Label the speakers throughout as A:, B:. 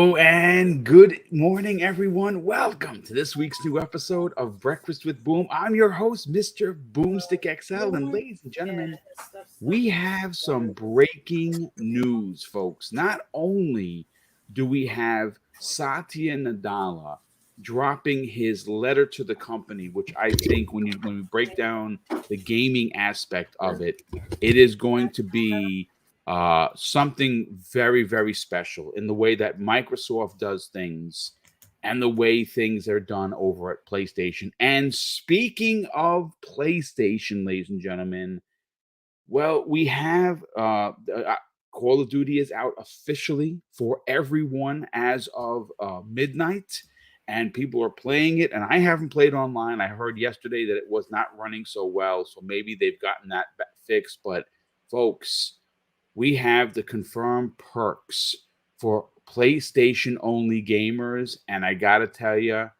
A: Hello and good morning, everyone. Welcome to this week's new episode of Breakfast with Boom. I'm your host, Mr. BoomStick XL. And ladies and gentlemen, we have some breaking news, folks. Not only do we have Satya Nadella dropping his letter to the company, which I think when we break down the gaming aspect of it, it is going to be something very, very special in the way that Microsoft does things and the way things are done over at PlayStation. And speaking of PlayStation, ladies and gentlemen, well, we have Call of Duty is out officially for everyone as of midnight, and people are playing it. And I haven't played online. I heard yesterday that it was not running so well, so maybe they've gotten that fixed. But folks, we have the confirmed perks for PlayStation only gamers. And I got to tell you,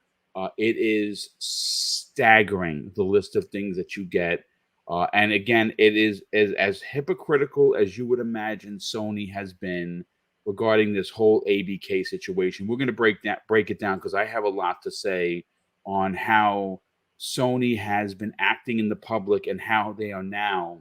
A: it is staggering the list of things that you get. And again, it is as hypocritical as you would imagine Sony has been regarding this whole ABK situation. We're going to break it down because I have a lot to say on how Sony has been acting in the public and how they are now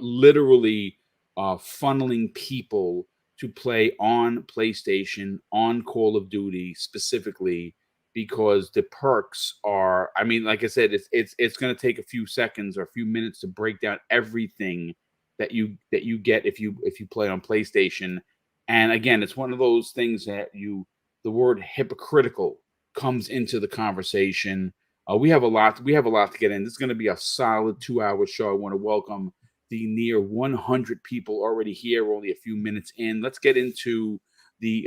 A: literally funneling people to play on PlayStation, on Call of Duty specifically, because the perks are, I mean, like I said, it's going to take a few seconds or a few minutes to break down everything that you get if you play on PlayStation. And again, it's one of those things that the word hypocritical comes into the conversation. We have a lot to get in. This is going to be a solid 2-hour show. I want to welcome the near 100 people already here. We're only a few minutes in. Let's get into the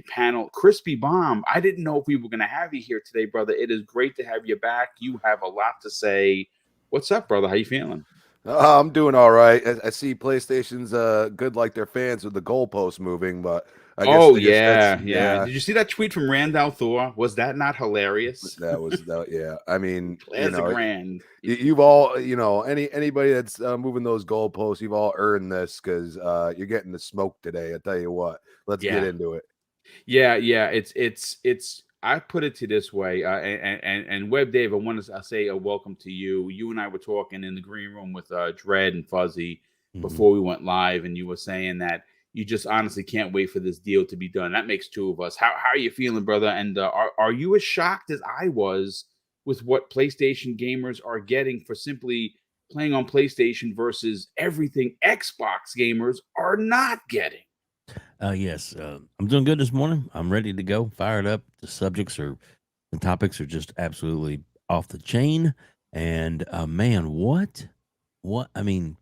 A: panel. Crispy Bomb, I didn't know if we were going to have you here today, brother. It is great to have you back. You have a lot to say. What's up, brother? How you feeling?
B: I'm doing all right. I see PlayStation's good like their fans with the goalposts moving, but
A: Oh
B: I guess that's
A: yeah. Did you see that tweet from Randall Thor? Was that not hilarious?
B: that yeah. I mean,
A: Classic Rand.
B: you've all anybody that's moving those goalposts, you've all earned this because you're getting the smoke today. I tell you what. Let's get
A: Yeah.
B: into it.
A: Yeah. It's. I put it to this way, and Web Dave, I want to say a welcome to you. You and I were talking in the green room with Dread and Fuzzy before we went live, and you were saying that you just honestly can't wait for this deal to be done. That makes two of us. How are you feeling, brother? And are you as shocked as I was with what PlayStation gamers are getting for simply playing on PlayStation versus everything Xbox gamers are not getting?
C: Yes, I'm doing good this morning. I'm ready to go, fired up. The topics are just absolutely off the chain. And man, I mean,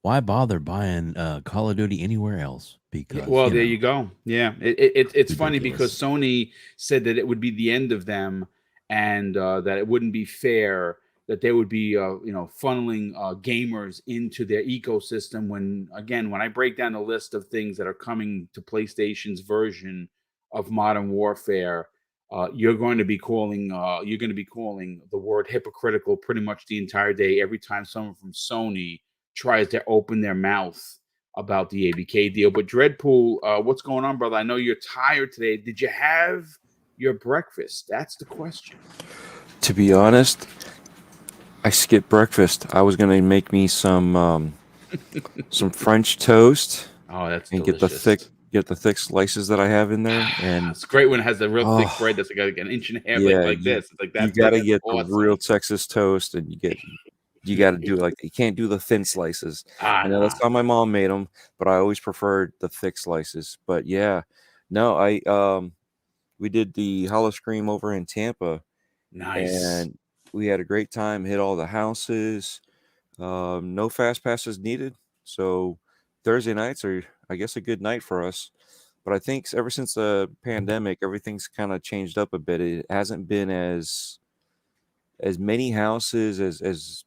C: why bother buying Call of Duty anywhere else?
A: Yeah,
C: Because
A: well, there you go. Yeah, it's funny because
C: ridiculous.
A: Sony said that it would be the end of them, and that it wouldn't be fair that they would be, funneling gamers into their ecosystem. When I break down the list of things that are coming to PlayStation's version of Modern Warfare, you're going to be calling the word hypocritical pretty much the entire day every time someone from Sony tries to open their mouth about the ABK deal. But Dreadpool, what's going on, brother? I know you're tired today. Did you have your breakfast? That's the question.
D: To be honest, I skipped breakfast. I was gonna make me some French toast
A: Oh, that's
D: and
A: delicious.
D: get the thick slices that I have in there. And
A: It's great when it has the real thick
D: oh
A: bread that's like an inch and a half,
D: yeah,
A: like this. It's like
D: you
A: that's good.
D: gotta
A: That's
D: get the real
A: awesome.
D: Texas toast, and you gotta do it like you can't do the thin slices. I know
A: Nah.
D: that's how my mom made them, but I always preferred the thick slices. But yeah, no, I we did the Hollow Scream over in Tampa,
A: Nice.
D: and we had a great time. Hit all the houses. No fast passes needed. So Thursday nights are, I guess, a good night for us. But I think ever since the pandemic, everything's kind of changed up a bit. It hasn't been as many houses as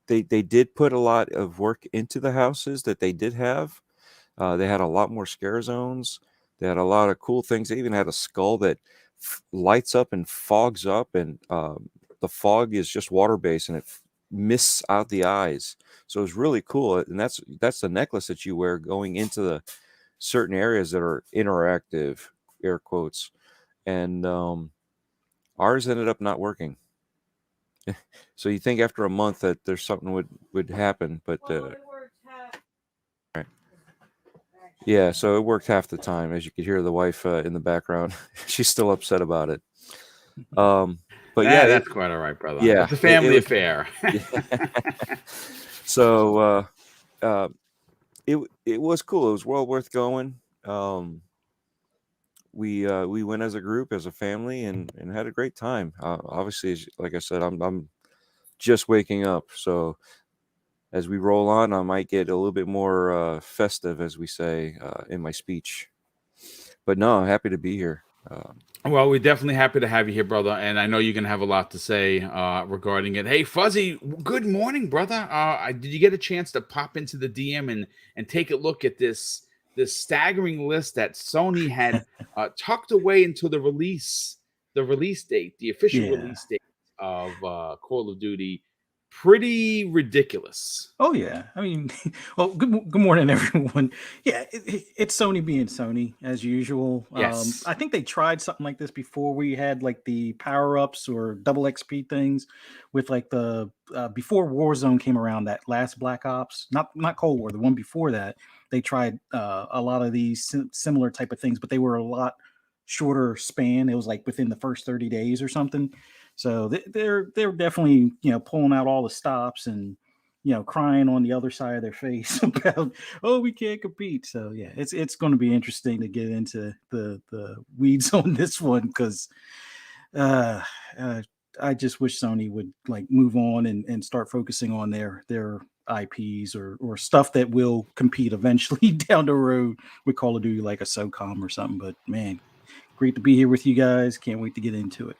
D: they did put a lot of work into the houses that they did have. They had a lot more scare zones. They had a lot of cool things. They even had a skull that lights up and fogs up, and the fog is just water based, and it mists out the eyes. So it's really cool. And that's the necklace that you wear going into certain areas that are interactive, air quotes, and ours ended up not working. So you think after a month that there's something would happen, but right. Yeah, so it worked half the time. As you could hear the wife in the background, she's still upset about it. But yeah,
A: that's quite all right, brother.
D: yeah,
A: It's a family affair.
D: So it was cool. It was well worth going. We went as a group, as a family, and had a great time. Obviously, like I said, I'm just waking up, so as we roll on, I might get a little bit more festive, as we say, in my speech. But no, I'm happy to be here.
A: Well, we're definitely happy to have you here, brother, and I know you're gonna have a lot to say regarding it. Hey, Fuzzy, good morning, brother. Did you get a chance to pop into the DM and take a look at this staggering list that Sony had tucked away until the release date, the official release date of Call of Duty? Pretty ridiculous.
E: Oh yeah, I mean, well, good morning, everyone. Yeah, it's Sony being Sony as usual.
A: Yes.
E: I think they tried something like this before. We had like the power ups or double XP things with like the before Warzone came around. That last Black Ops, not Cold War, the one before that. They tried a lot of these similar type of things, but they were a lot shorter span. It was like within the first 30 days or something. So they're definitely pulling out all the stops and crying on the other side of their face about, oh, we can't compete. So yeah, it's going to be interesting to get into the weeds on this one because I just wish Sony would like move on and start focusing on their IPs or stuff that will compete eventually down the road with Call of Duty, like a SOCOM or something. But man, great to be here with you guys. Can't wait to get into it.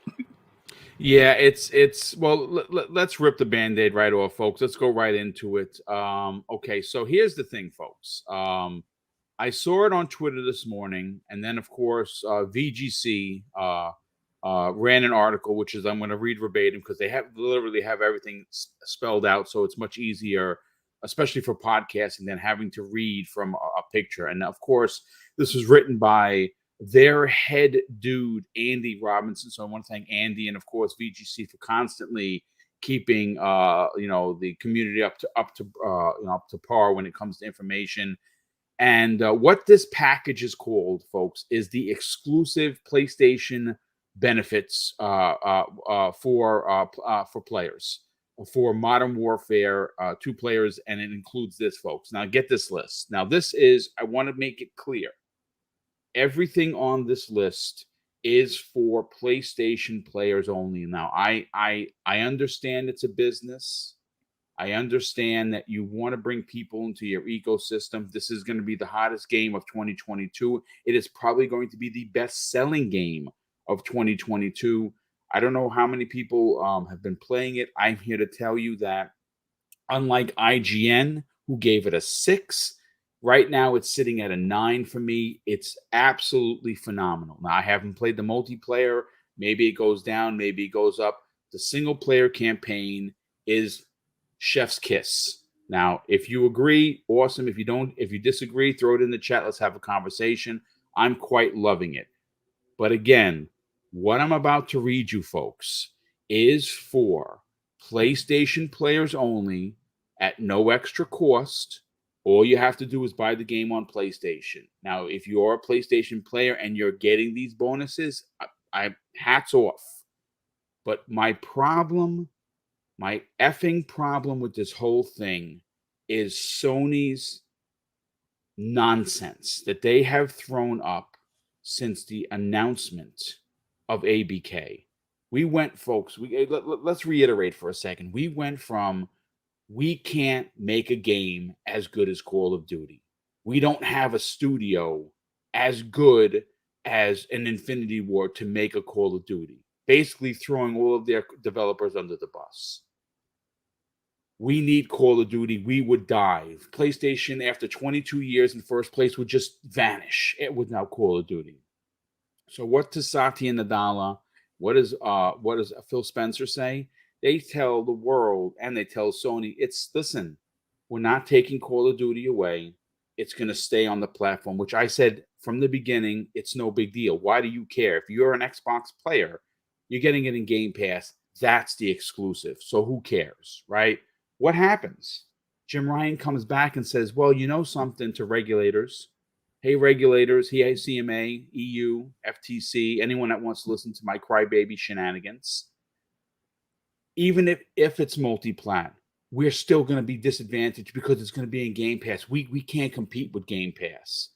A: Yeah, it's well. Let's rip the Band-Aid right off, folks. Let's go right into it. Okay, so here's the thing, folks. I saw it on Twitter this morning, and then of course VGC ran an article, which is I'm going to read verbatim because they literally have everything spelled out, so it's much easier, especially for podcasting, than having to read from a picture. And of course, this was written by their head dude, Andy Robinson. So I want to thank Andy and of course VGC for constantly keeping the community up to par when it comes to information. And what this package is called, folks, is the exclusive PlayStation benefits for players for Modern Warfare 2 players, and it includes this, folks. Now get this list. Now this is, I want to make it clear, everything on this list is for PlayStation players only. Now, I understand it's a business. I understand that you want to bring people into your ecosystem. This is going to be the hottest game of 2022. It is probably going to be the best-selling game of 2022. I don't know how many people have been playing it. I'm here to tell you that unlike IGN, who gave it a 6, right now, it's sitting at a 9 for me. It's absolutely phenomenal. Now, I haven't played the multiplayer. Maybe it goes down. Maybe it goes up. The single-player campaign is chef's kiss. Now, if you agree, awesome. If you don't, if you disagree, throw it in the chat. Let's have a conversation. I'm quite loving it. But again, what I'm about to read you, folks, is for PlayStation players only at no extra cost. All you have to do is buy the game on PlayStation. Now, if you're a PlayStation player and you're getting these bonuses, I hats off. But my effing problem with this whole thing is Sony's nonsense that they have thrown up since the announcement of ABK. We went, folks, let's reiterate for a second. We went from, we can't make a game as good as Call of Duty. We don't have a studio as good as an Infinity Ward to make a Call of Duty, basically throwing all of their developers under the bus. We need Call of Duty. We would die. PlayStation, after 22 years in first place, would just vanish. It would now Call of Duty. So what does Satya Nadella, what does Phil Spencer say? They tell the world and they tell Sony, listen, we're not taking Call of Duty away. it's going to stay on the platform, which I said from the beginning, it's no big deal. Why do you care? If you're an Xbox player, you're getting it in Game Pass. That's the exclusive. So who cares, right? What happens? Jim Ryan comes back and says, well, you know something to regulators. Hey, regulators, hey, CMA, EU, FTC, anyone that wants to listen to my crybaby shenanigans. Even if it's multi-plat, we're still going to be disadvantaged because it's going to be in Game Pass. We can't compete with Game Pass.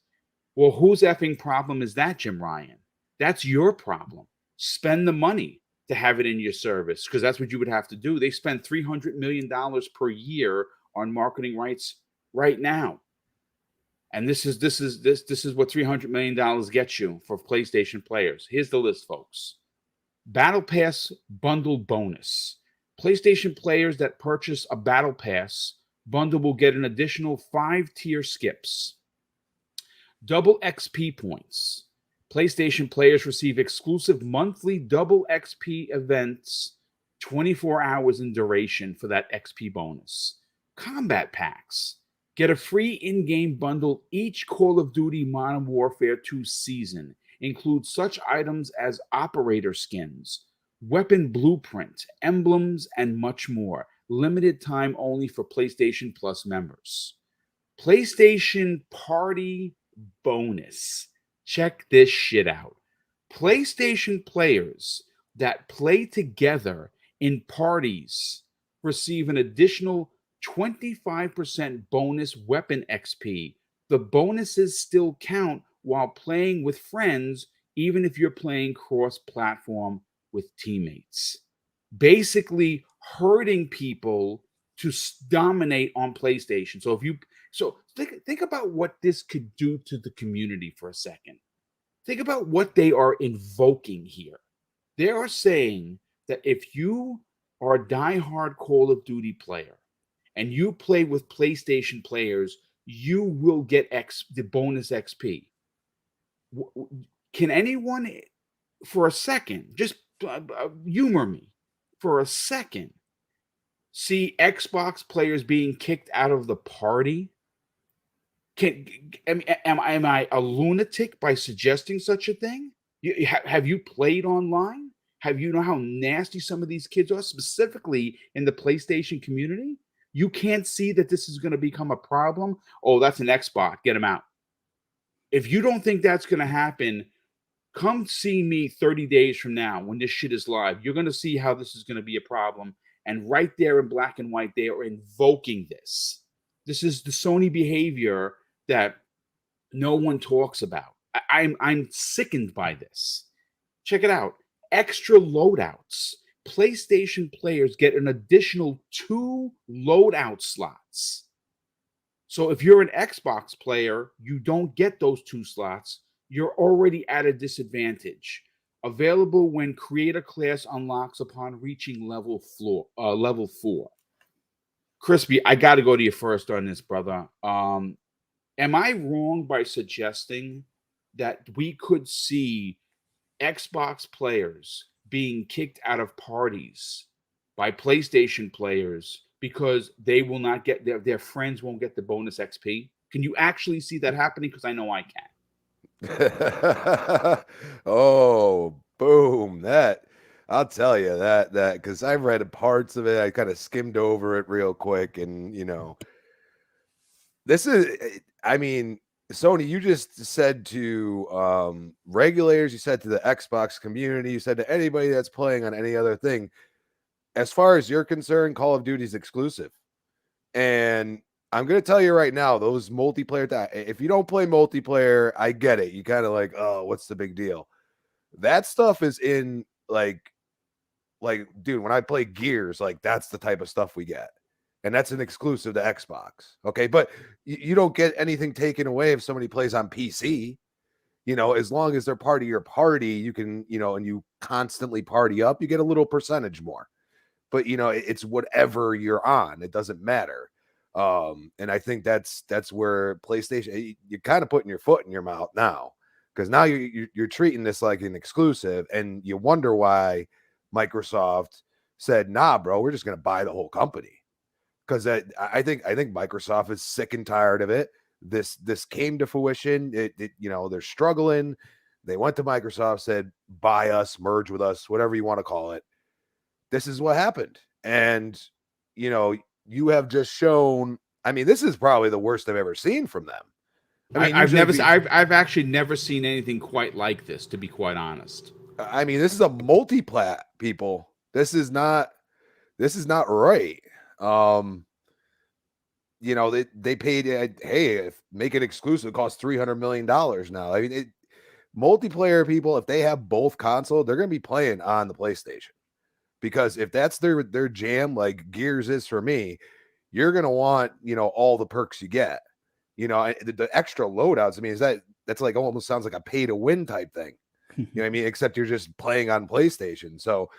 A: Well, whose effing problem is that, Jim Ryan? That's your problem. Spend the money to have it in your service, because that's what you would have to do. They spend $300 million per year on marketing rights right now. And this is what $300 million gets you for PlayStation players. Here's the list, folks. Battle Pass bundle bonus. PlayStation players that purchase a Battle Pass bundle will get an additional 5-tier skips. Double XP points. PlayStation players receive exclusive monthly double XP events, 24 hours in duration for that XP bonus. Combat packs. Get a free in-game bundle each Call of Duty Modern Warfare 2 season. Includes such items as operator skins, weapon blueprint, emblems, and much more. Limited time only for PlayStation Plus members. PlayStation Party bonus. Check this shit out. PlayStation players that play together in parties receive an additional 25% bonus weapon XP. The bonuses still count while playing with friends, even if you're playing cross-platform with teammates. Basically hurting people to dominate on PlayStation. So think about what this could do to the community for a second. Think about what they are invoking here. They are saying that if you are a diehard Call of Duty player and you play with PlayStation players, you will get the bonus XP. Can anyone, for a second, just humor me for a second, see Xbox players being kicked out of the party? Am I a lunatic by suggesting such a thing? Have you played online? Have you know how nasty some of these kids are, specifically in the PlayStation community? You can't see that this is going to become a problem. Oh, that's an Xbox. Get him out. If you don't think that's going to happen, come see me 30 days from now when this shit is live. You're going to see how this is going to be a problem. And right there in black and white, they are invoking this. This is the Sony behavior that no one talks about. I'm sickened by this. Check it out. Extra loadouts. PlayStation players get an additional 2 loadout slots. So if you're an Xbox player, you don't get those 2 slots. You're already at a disadvantage. Available when creator class unlocks upon reaching level 4. Crispy, I got to go to you first on this, brother. Am I wrong by suggesting that we could see Xbox players being kicked out of parties by PlayStation players because they will not get their friends won't get the bonus XP? Can you actually see that happening? Because I know I can.
B: Oh, boom. That I'll tell you that because I read parts of it. I kind of skimmed over it real quick. And, this is, I mean, Sony, you just said to regulators, you said to the Xbox community, you said to anybody that's playing on any other thing, as far as you're concerned, Call of Duty is exclusive. And I'm going to tell you right now, those multiplayer, if you don't play multiplayer, I get it. You kind of like, oh, what's the big deal? That stuff is in like, dude, when I play Gears, like that's the type of stuff we get. And that's an exclusive to Xbox. Okay. But you don't get anything taken away if somebody plays on PC. As long as they're part of your party, you can, and you constantly party up, you get a little percentage more. But, it's whatever you're on. It doesn't matter. And I think that's where PlayStation, you're kind of putting your foot in your mouth now, because now you're treating this like an exclusive, and you wonder why Microsoft said, nah, bro, we're just going to buy the whole company. Because I think Microsoft is sick and tired of it. this came to fruition. They're struggling. They went to Microsoft, said, buy us, merge with us, whatever you want to call it. This is what happened. And, you have just shown, I mean, this is probably the worst I've ever seen from them. I mean,
A: I've actually never seen anything quite like this, to be quite honest.
B: I mean, this is a multi-plat, people. This is not right. They paid, hey, make it exclusive, it costs $300 million now. I mean, multiplayer people, if they have both console, they're going to be playing on the PlayStation, because if that's their jam, like Gears is for me, you're going to want, all the perks you get, the extra loadouts. I mean, that's like almost sounds like a pay to win type thing. You know what I mean? Except you're just playing on PlayStation. So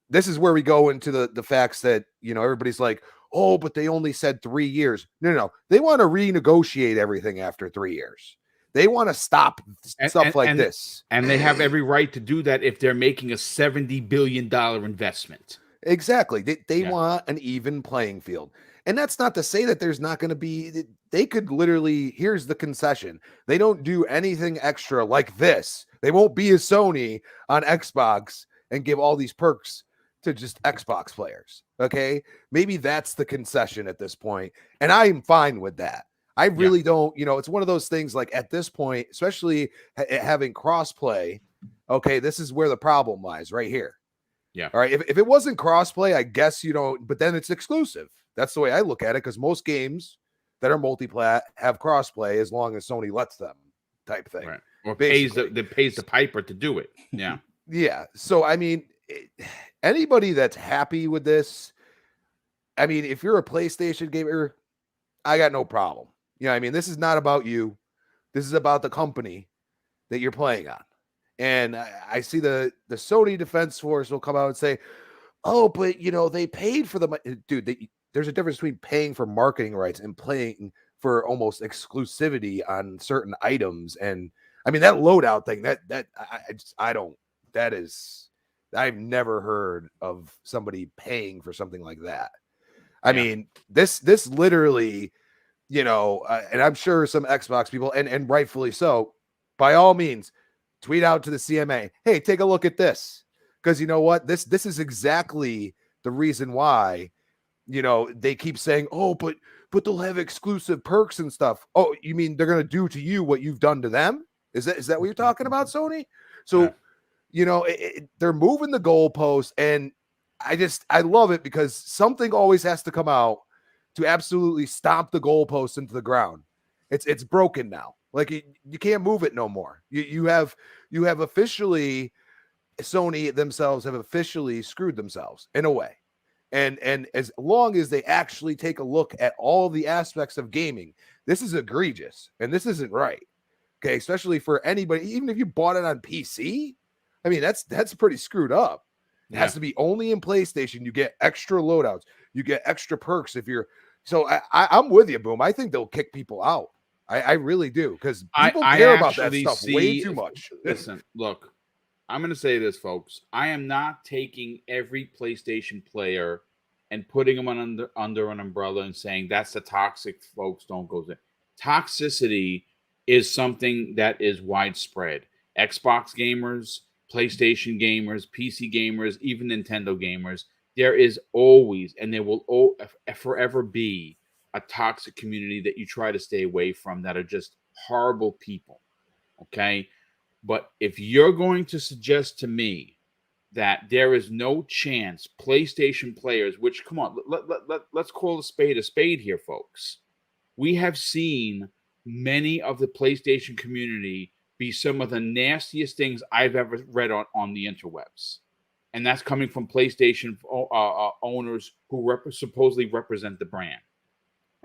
B: this is where we go into the facts that, everybody's like, oh, but they only said 3 years. No. They want to renegotiate everything after 3 years. They want to stop stuff like this.
A: And they have every right to do that if they're making a $70 billion investment.
B: Exactly. They want an even playing field. And that's not to say that there's not going to be, they could literally, here's the concession. They don't do anything extra like this. They won't be a Sony on Xbox and give all these perks to just Xbox players. Okay. Maybe that's the concession at this point. And I'm fine with that. I really don't, it's one of those things like at this point, especially having crossplay. Okay. This is where the problem lies right here.
A: Yeah.
B: All right. If it wasn't crossplay, I guess you don't, but then it's exclusive. That's the way I look at it. Because most games that are multi-plat have crossplay as long as Sony lets them, type thing.
A: Right. Or pays the piper to do it. Yeah.
B: Yeah. So, I mean, anybody that's happy with this, I mean, if you're a PlayStation gamer, I got no problem. I mean, this is not about you. This is about the company that you're playing on. And I see the Sony Defense Force will come out and say, oh, but, they paid for the... Dude, there's a difference between paying for marketing rights and paying for almost exclusivity on certain items. And, I mean, that loadout thing, I've never heard of somebody paying for something like that. I mean, this literally... and I'm sure some Xbox people, and rightfully so, by all means, tweet out to the CMA, hey, take a look at this. Because you know what? This is exactly the reason why, they keep saying, oh, but they'll have exclusive perks and stuff. Oh, you mean they're going to do to you what you've done to them? Is that what you're talking about, Sony? So, they're moving the goalpost, and I love it because something always has to come out to absolutely stomp the goalpost into the ground. It's broken now. Like you can't move it no more. You have officially, Sony themselves have officially screwed themselves in a way. And as long as they actually take a look at all the aspects of gaming, this is egregious and this isn't right. Okay, especially for anybody, even if you bought it on PC. I mean, that's pretty screwed up. It has to be only in PlayStation. You get extra loadouts. You get extra perks if you're. So I'm with you, Boom. I think they'll kick people out. I really do, because people care about that stuff way too much.
A: Listen, look, I'm going to say this, folks. I am not taking every PlayStation player and putting them under an umbrella and saying that's the toxic folks. Don't go there. Toxicity is something that is widespread. Xbox gamers, PlayStation gamers, PC gamers, even Nintendo gamers. There is always, and there will forever be, a toxic community that you try to stay away from that are just horrible people. Okay? But if you're going to suggest to me that there is no chance PlayStation players, which, come on, let's call a spade here, folks. We have seen many of the PlayStation community be some of the nastiest things I've ever read on the interwebs. And that's coming from PlayStation owners who supposedly represent the brand.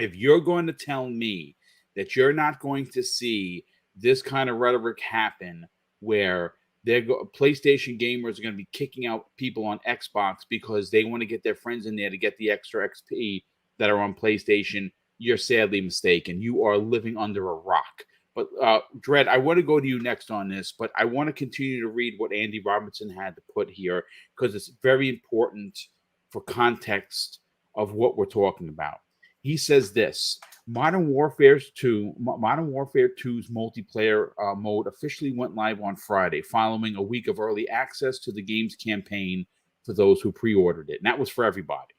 A: If you're going to tell me that you're not going to see this kind of rhetoric happen where PlayStation gamers are going to be kicking out people on Xbox because they want to get their friends in there to get the extra XP that are on PlayStation, you're sadly mistaken. You are living under a rock. But Dredd, I want to go to you next on this, but I want to continue to read what Andy Robertson had to put here because it's very important for context of what we're talking about. He says this: Modern Warfare 2's multiplayer mode officially went live on Friday, following a week of early access to the game's campaign for those who pre-ordered it. And that was for everybody.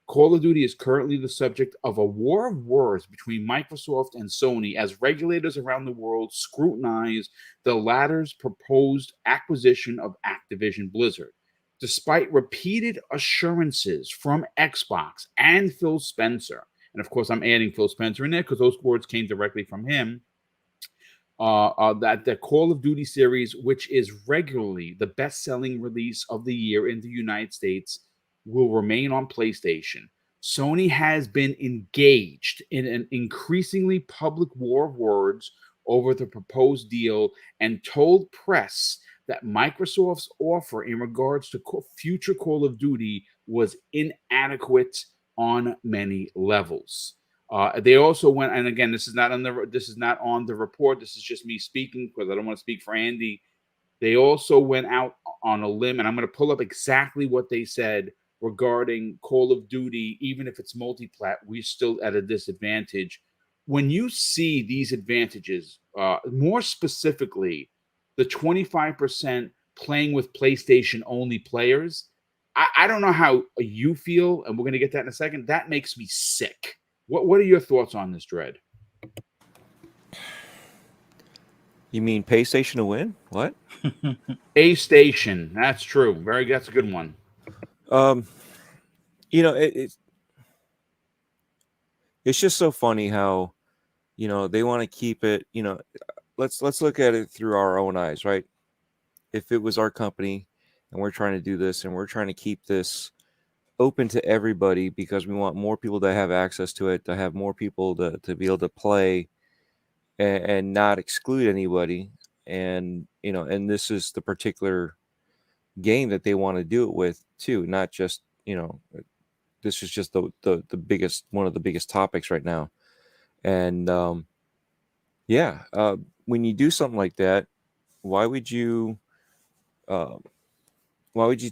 A: Call of Duty is currently the subject of a war of words between Microsoft and Sony as regulators around the world scrutinize the latter's proposed acquisition of Activision Blizzard. Despite repeated assurances from Xbox and Phil Spencer, and of course I'm adding Phil Spencer in there because those words came directly from him, that the Call of Duty series, which is regularly the best-selling release of the year in the United States, will remain on PlayStation. Sony has been engaged in an increasingly public war of words over the proposed deal and told press that Microsoft's offer in regards to future Call of Duty was inadequate on many levels. They also went, and again, this is not on the report. This is just me speaking because I don't want to speak for Andy. They also went out on a limb, and I'm going to pull up exactly what they said regarding Call of Duty. Even if it's multi-plat, we're still at a disadvantage. When you see these advantages, more specifically, the 25% playing with PlayStation only players, I don't know how you feel, and we're going to get that in a second. That makes me sick. What are your thoughts on this, Dredd?
D: You mean PlayStation to win? What?
A: A station. That's true. That's a good one.
D: You know, it's just so funny how, you know, they want to keep it, you know, let's look at it through our own eyes, right? If it was our company and we're trying to do this and we're trying to keep this open to everybody because we want more people to have access to it, to have more people to be able to play and not exclude anybody. And, you know, and this is the particular game that they want to do it with too, not just, you know, this is just the biggest, one of the biggest topics right now. And when you do something like that, why would you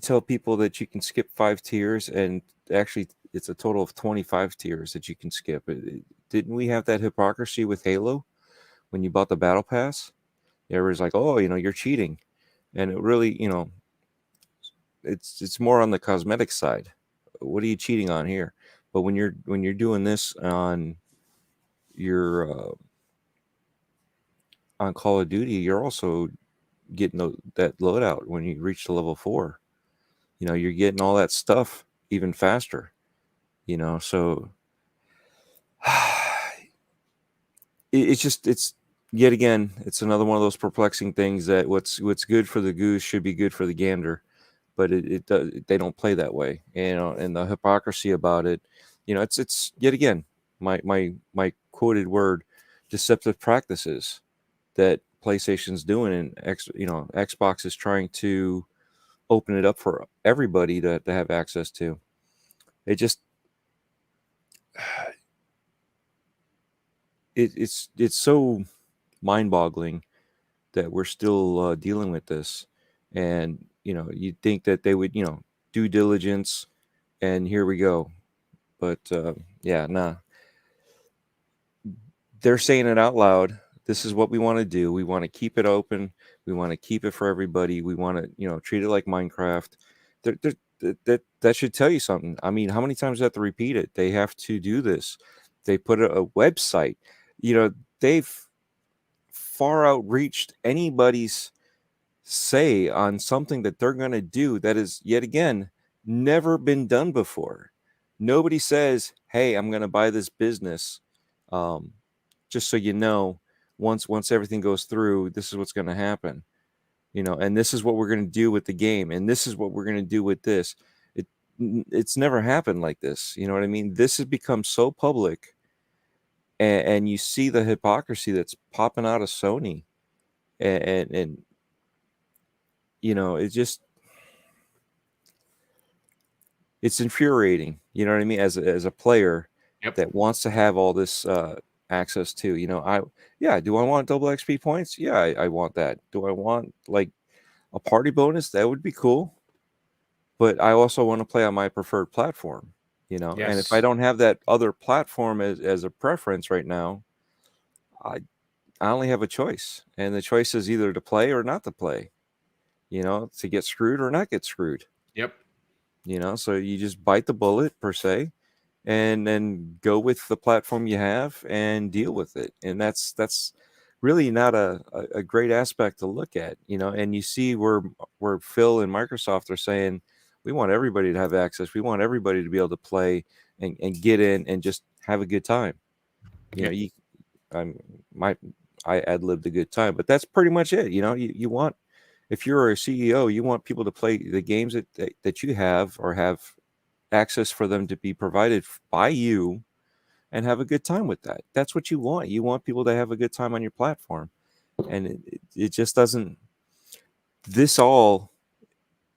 D: tell people that you can skip 5 tiers and actually it's a total of 25 tiers that you can skip? Didn't we have that hypocrisy with Halo when you bought the battle pass? Everybody's like, oh, you know, you're cheating. And it really, you know, it's more on the cosmetic side. What are you cheating on here? But when you're doing this on your on Call of Duty, you're also getting that loadout when you reach the level 4. You know, you're getting all that stuff even faster. You know, so it's yet again, it's another one of those perplexing things that what's good for the goose should be good for the gander, but they don't play that way. You know, and the hypocrisy about it, you know, it's yet again my quoted word, deceptive practices that PlayStation's doing, and Xbox is trying to open it up for everybody to have access to. It just it's so mind-boggling that we're still dealing with this. And you know, you'd think that they would, you know, due diligence, and here we go. But nah. They're saying it out loud. This is what we want to do. We want to keep it open. We want to keep it for everybody. We want to, you know, treat it like Minecraft. That should tell you something. I mean, how many times do they have to repeat it? They have to do this. They put a website. You know, they've far outreached anybody's say on something that they're going to do that is, yet again, never been done before. Nobody says, hey, I'm going to buy this business. Just so you know, once everything goes through, this is what's going to happen. You know, and this is what we're going to do with the game, and this is what we're going to do with this. It's never happened like this. You know what I mean? This has become so public, and you see the hypocrisy that's popping out of Sony, and you know, it's infuriating. You know what I mean? As a player that wants to have all this access to, you know, do I want double XP points? Yeah, I want that. Do I want like a party bonus? That would be cool. But I also want to play on my preferred platform. you know.
A: Yes.
D: And if I don't have that other platform as a preference right now, I only have a choice, and the choice is either to play or not to play, you know, to get screwed or not get screwed,
A: Yep.
D: you know. So you just bite the bullet per se, and then go with the platform you have and deal with it. And that's really not a great aspect to look at, you know. And you see where Phil and Microsoft are saying, we want everybody to have access, we want everybody to be able to play and get in and just have a good time, you know. I ad-libbed a good time, but that's pretty much it, you know. You want, if you're a CEO, you want people to play the games that you have, or have access for them to be provided by you, and have a good time with that. That's what you want. You want people to have a good time on your platform. And it just doesn't, this all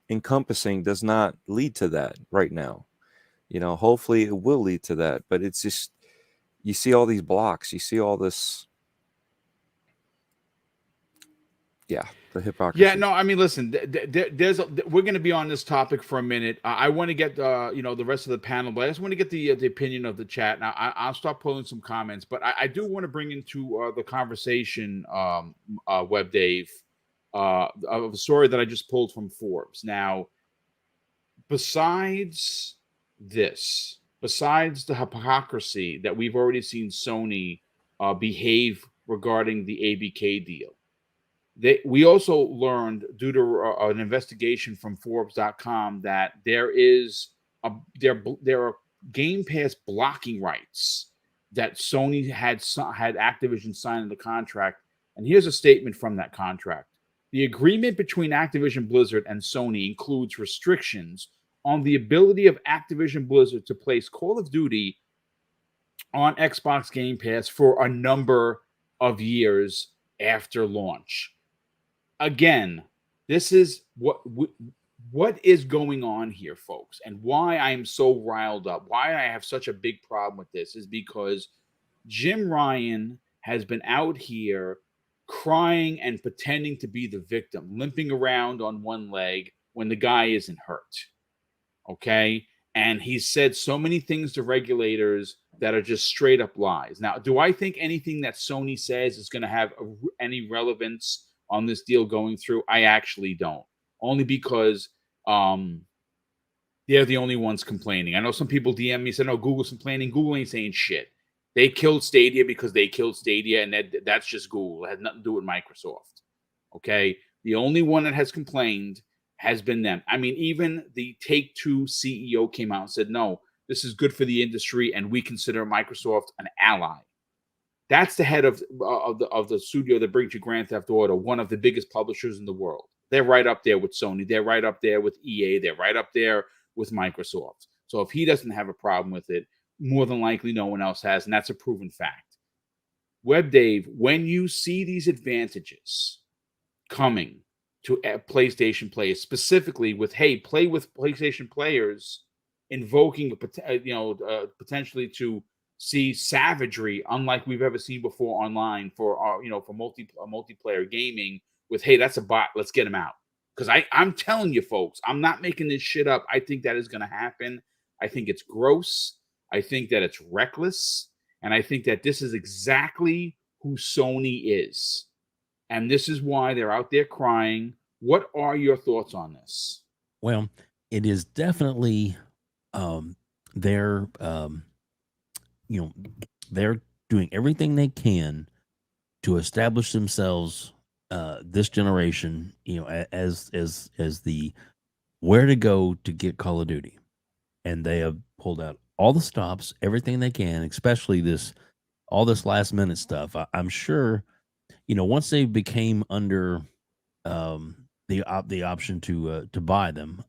D: encompassing does not lead to that right now. You know, hopefully it will lead to that, but it's just, you see all these blocks, you see all this, the hypocrisy.
A: Yeah, no, I mean, listen, we're going to be on this topic for a minute. I want to get the rest of the panel, but I just want to get the opinion of the chat. Now, I'll start pulling some comments, but I do want to bring into the conversation, Web Dave, of a story that I just pulled from Forbes. Now, besides the hypocrisy that we've already seen Sony behave regarding the ABK deal, we also learned, due to an investigation from Forbes.com, that there are Game Pass blocking rights that Sony had Activision sign in the contract. And here's a statement from that contract: the agreement between Activision Blizzard and Sony includes restrictions on the ability of Activision Blizzard to place Call of Duty on Xbox Game Pass for a number of years after launch. Again, this is what is going on here, folks, and why I am so riled up, why I have such a big problem with this, is because Jim Ryan has been out here crying and pretending to be the victim, limping around on one leg when the guy isn't hurt. Okay? And he's said so many things to regulators that are just straight up lies. Now, do I think anything that Sony says is going to have any relevance on this deal going through? I actually don't. Only because they're the only ones complaining. I know some people DM me, said, "No, Google's complaining." Google ain't saying shit. They killed Stadia because they killed Stadia, and that's just Google. It had nothing to do with Microsoft. Okay? The only one that has complained has been them. I mean, even the Take-Two CEO came out and said, "No, this is good for the industry, and we consider Microsoft an ally." That's the head of the studio that brings you Grand Theft Auto, one of the biggest publishers in the world. They're right up there with Sony. They're right up there with EA. They're right up there with Microsoft. So if he doesn't have a problem with it, more than likely no one else has, and that's a proven fact. Web Dave, when you see these advantages coming to PlayStation players, specifically with, hey, play with PlayStation players, invoking potentially to see savagery unlike we've ever seen before online for multiplayer gaming, with, hey, that's a bot, let's get him out. Because I'm telling you, folks, I'm not making this shit up. I think that is going to happen. I think it's gross. I think that it's reckless. And I think that this is exactly who Sony is. And this is why they're out there crying. What are your thoughts on this?
C: Well, it is definitely they're doing everything they can to establish themselves this generation, as the where to go to get Call of Duty. And they have pulled out all the stops, everything they can, especially all this last minute stuff. I'm sure, once they became under the option to buy them,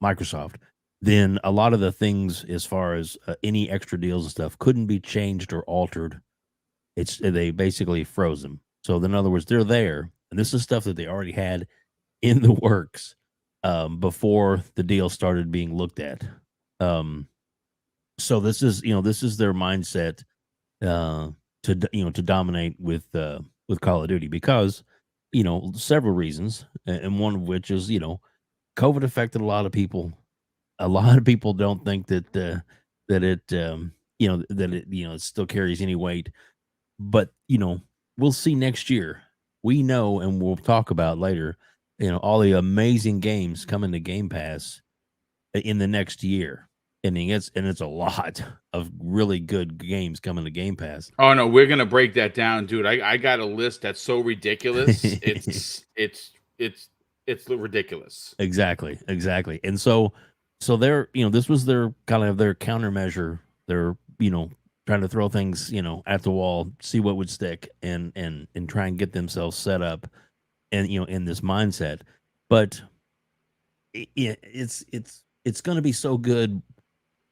C: Microsoft, then a lot of the things as far as any extra deals and stuff couldn't be changed or altered. They basically froze them. So in other words, they're there, and this is stuff that they already had in the works before the deal started being looked at. So this is their mindset to dominate with Call of Duty, because several reasons, and one of which is COVID affected a lot of people. A lot of people don't think that that it it still carries any weight. But we'll see next year. We know, and we'll talk about later. All the amazing games coming to Game Pass in the next year. I mean, it's a lot of really good games coming to Game Pass.
A: Oh no, we're gonna break that down, dude. I got a list that's so ridiculous. It's ridiculous.
C: Exactly. And so they're this was their kind of their countermeasure. They're trying to throw things at the wall, see what would stick, and try and get themselves set up, and in this mindset. But it's going to be so good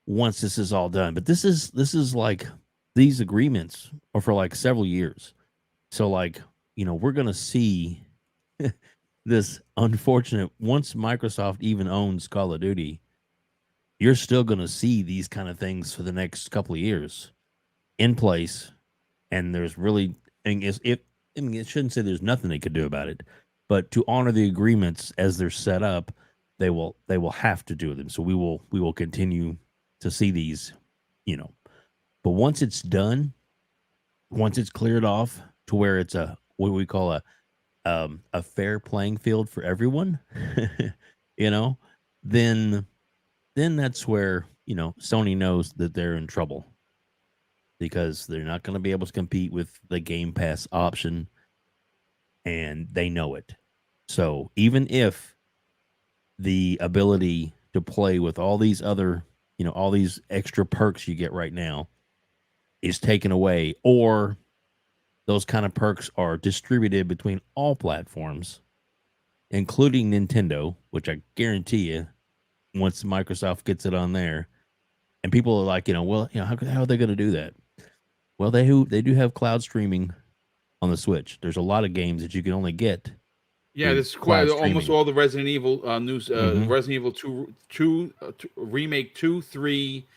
C: once this is all done. But this is like these agreements are for like several years. So like, we're going to see this unfortunate, once Microsoft even owns Call of Duty, you're still going to see these kind of things for the next couple of years in place. And there's really, it shouldn't say there's nothing they could do about it, but to honor the agreements as they're set up, they will have to do them. So we will continue to see these, but once it's done, once it's cleared off to where it's what we call a fair playing field for everyone, then that's where, Sony knows that they're in trouble, because they're not going to be able to compete with the Game Pass option, and they know it. So even if the ability to play with all these other, all these extra perks you get right now is taken away, or those kind of perks are distributed between all platforms, including Nintendo, which I guarantee you, once Microsoft gets it on there, and people are like, well, how are they going to do that? Well, they do have cloud streaming on the Switch. There's a lot of games that you can only get.
A: Yeah, this is quite almost all the Resident Evil news.
C: Mhm.
A: Resident Evil 2 remake 2, 3,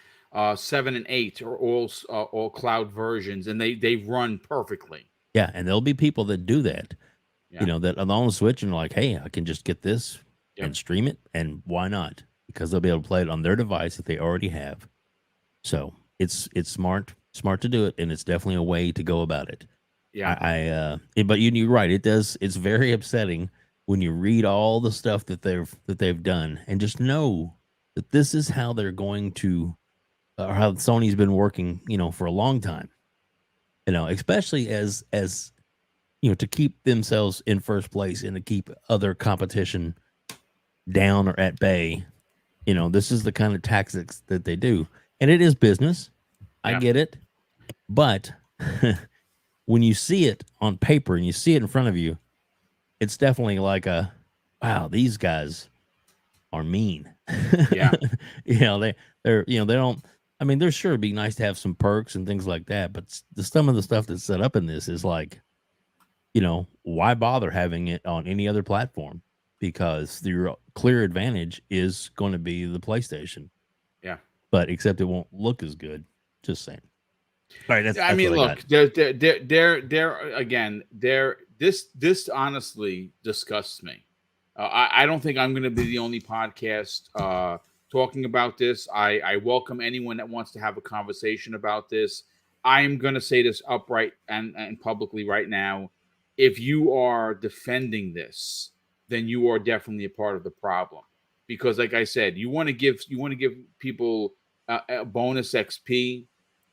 A: 7, and 8 are all cloud versions, and they run perfectly.
C: Yeah, and there'll be people that do that.
A: Yeah.
C: That are on the Switch and like, hey, I can just get this and stream it, and why not? Because they'll be able to play it on their device that they already have. So it's smart to do it, and it's definitely a way to go about it.
A: Yeah.
C: But you're right. It's very upsetting when you read all the stuff that they've done, and just know that this is how they're going to, or how Sony's been working, for a long time. Especially as to keep themselves in first place and to keep other competition down or at bay. This is the kind of tactics that they do, and it is business. I get it, but when you see it on paper and you see it in front of you, it's definitely like wow, these guys are mean.
A: Yeah.
C: They're they don't. I mean, they're sure it'd be nice to have some perks and things like that, but some of the stuff that's set up in this is like, why bother having it on any other platform? Because your clear advantage is going to be the PlayStation.
A: Yeah.
C: But except it won't look as good. Just saying. All right.
A: I mean, look, they're again, this honestly disgusts me. I don't think I'm going to be the only podcast talking about this. I welcome anyone that wants to have a conversation about this. I am going to say this upright and publicly right now. If you are defending this, then you are definitely a part of the problem. Because, like I said, you want to give people a bonus XP.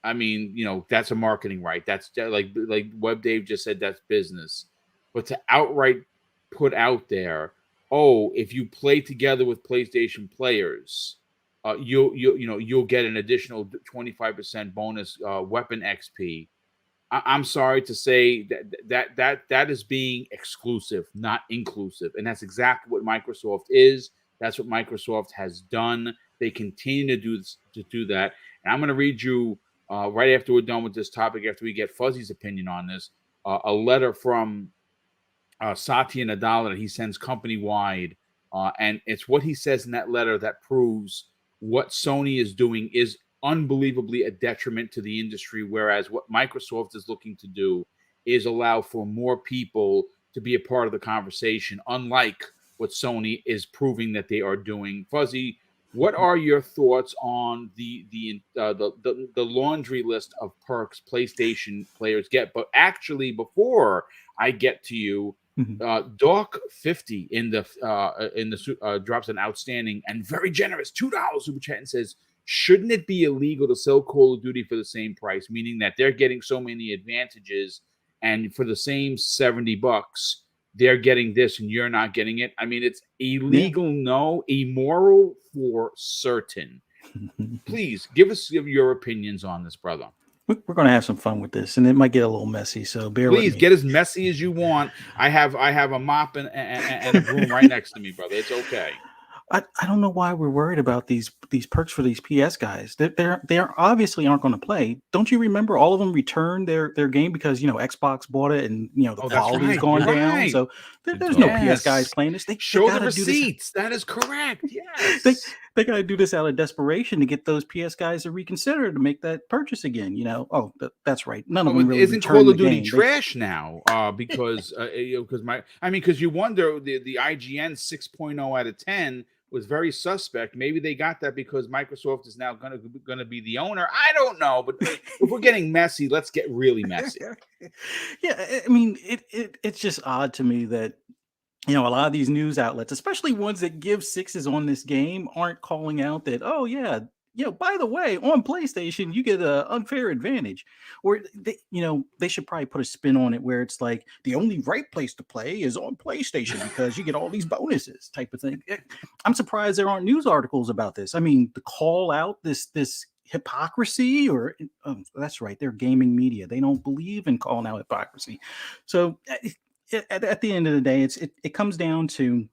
A: I mean, that's a marketing right. That's like Web Dave just said, that's business. But to outright put out there, if you play together with PlayStation players, you'll get an additional 25% bonus weapon XP. I'm sorry to say that is being exclusive, not inclusive, and that's exactly what Microsoft is. That's what Microsoft has done. They continue to do that. And I'm going to read you right after we're done with this topic, after we get Fuzzy's opinion on this, a letter from Satya Nadella that he sends company wide, and it's what he says in that letter that proves what Sony is doing is unbelievably a detriment to the industry, whereas what Microsoft is looking to do is allow for more people to be a part of the conversation, unlike what Sony is proving that they are doing. Fuzzy, What are your thoughts on the laundry list of perks PlayStation players get? But actually, before I get to you, Doc 50 in the drops an outstanding and very generous $2 super chat and says, shouldn't it be illegal to sell Call of Duty for the same price? Meaning that they're getting so many advantages, and for the same $70, they're getting this and you're not getting it. I mean, it's illegal, no, immoral for certain. Please give us your opinions on this, brother.
E: We're going to have some fun with this, and it might get a little messy, so bear with me.
A: Please get as messy as you want. I have a mop and a broom right next to me, brother. It's okay.
E: I don't know why we're worried about these perks for these PS guys. They obviously aren't going to play. Don't you remember all of them returned their game because Xbox bought it and the quality's gone down. So there's no PS guys playing this. They
A: show the receipts. That is correct. Yes.
E: They got to do this out of desperation to get those PS guys to reconsider to make that purchase again. Oh, that's right. None of them really
A: isn't Call of Duty trash now because because you wonder the IGN 6.0 out of 10 was very suspect. Maybe they got that because Microsoft is now going to be the owner. I don't know, but if we're getting messy, let's get really messy.
E: Yeah, I mean, it's just odd to me that a lot of these news outlets, especially ones that give sixes on this game, aren't calling out that, oh yeah, by the way, on PlayStation, you get an unfair advantage. Or, they should probably put a spin on it where it's like the only right place to play is on PlayStation because you get all these bonuses type of thing. I'm surprised there aren't news articles about this. I mean, to call out this hypocrisy that's right. They're gaming media. They don't believe in calling out hypocrisy. So at the end of the day, it comes down to,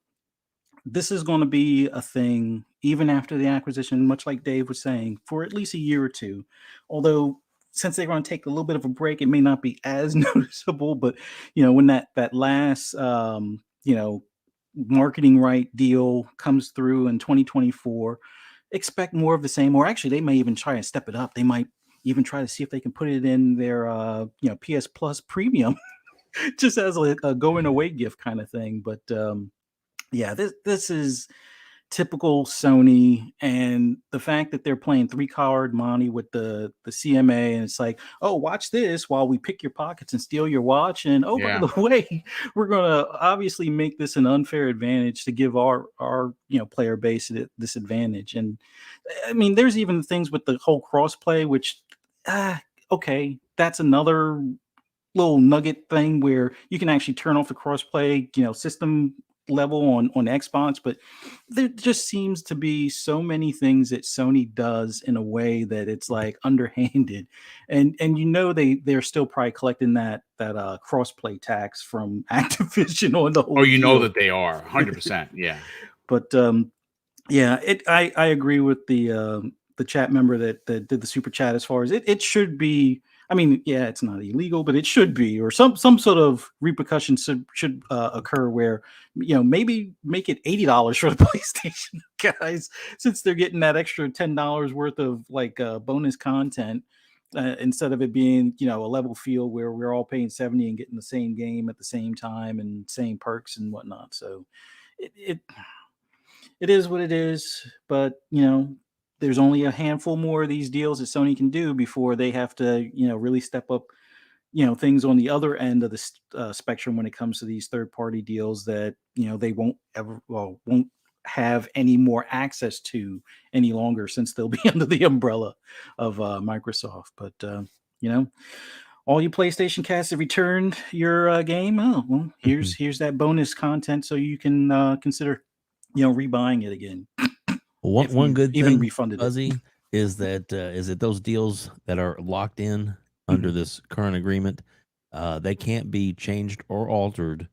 E: this is going to be a thing even after the acquisition, much like Dave was saying, for at least a year or two. Although, since they're going to take a little bit of a break, it may not be as noticeable. But when that last marketing right deal comes through in 2024, expect more of the same. Or actually, they may even try and step it up. They might even try to see if they can put it in their PS Plus Premium, just as a going away gift kind of thing. But this is typical Sony, and the fact that they're playing 3-card money with the CMA, and it's like, oh, watch this while we pick your pockets and steal your watch, and by the way, we're gonna obviously make this an unfair advantage to give our player base this advantage. And I mean, there's even things with the whole crossplay, which okay, that's another little nugget thing where you can actually turn off the crossplay system level on Xbox, but there just seems to be so many things that Sony does in a way that it's like underhanded, and they're still probably collecting that crossplay tax from Activision on the whole deal.
A: That they are 100%. Yeah.
E: But I agree with the chat member that did the super chat as far as it should be. I mean, yeah, it's not illegal, but it should be, or some sort of repercussion should occur where, maybe make it $80 for the PlayStation guys, since they're getting that extra $10 worth of bonus content instead of it being, a level field where we're all paying $70 and getting the same game at the same time and same perks and whatnot. So it is what it is, but there's only a handful more of these deals that Sony can do before they have to, really step up, things on the other end of the spectrum when it comes to these third-party deals that, they won't have any more access to any longer, since they'll be under the umbrella of Microsoft. But, all you PlayStation cats have returned your game. Oh, well, here's that bonus content so you can consider, rebuying it again.
C: One good
E: even
C: thing,
E: refunded
C: Fuzzy, is that those deals that are locked in under this current agreement, they can't be changed or altered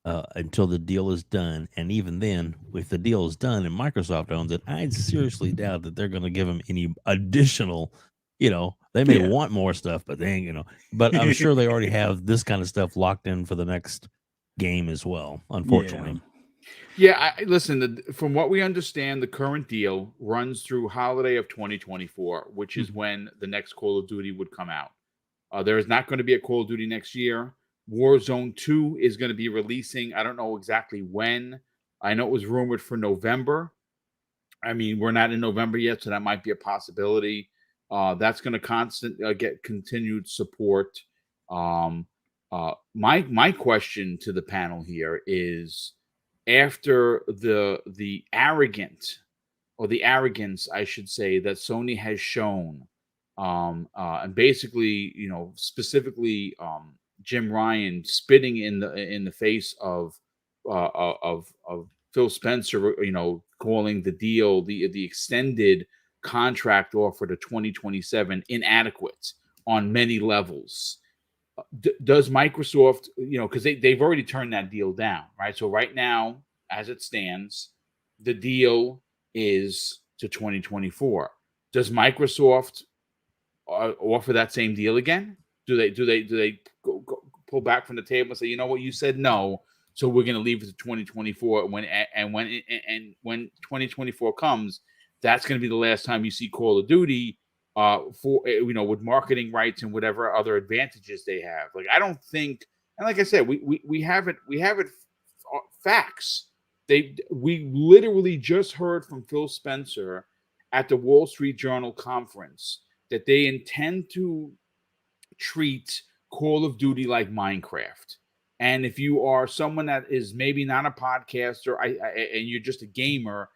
C: until the deal is done. And even then, if the deal is done and Microsoft owns it, I seriously doubt that they're going to give them any additional. They may want more stuff, but they ain't. But I'm sure they already have this kind of stuff locked in for the next game as well. Unfortunately.
A: Yeah, listen, from what we understand, the current deal runs through holiday of 2024, which is when the next Call of Duty would come out. There is not going to be a Call of Duty next year. Warzone 2 is going to be releasing, I don't know exactly when. I know it was rumored for November. I mean, we're not in November yet, so that might be a possibility. That's going to get continued support. My question to the panel here is, after the arrogance, I should say, that Sony has shown, and basically, specifically, Jim Ryan spitting in the face of Phil Spencer, calling the deal, the extended contract offer to 2027 inadequate on many levels. Does Microsoft, because they've already turned that deal down, right? So right now, as it stands, the deal is to 2024. Does Microsoft offer that same deal again? Do they go pull back from the table and say, you know what, you said no, so we're going to leave it to 2024. When 2024 comes, that's going to be the last time you see Call of Duty, with marketing rights and whatever other advantages they have. Like, I don't think, and like I said, we have it facts. We literally just heard from Phil Spencer at the Wall Street Journal conference that they intend to treat Call of Duty like Minecraft. And if you are someone that is maybe not a podcaster, and you're just a gamer,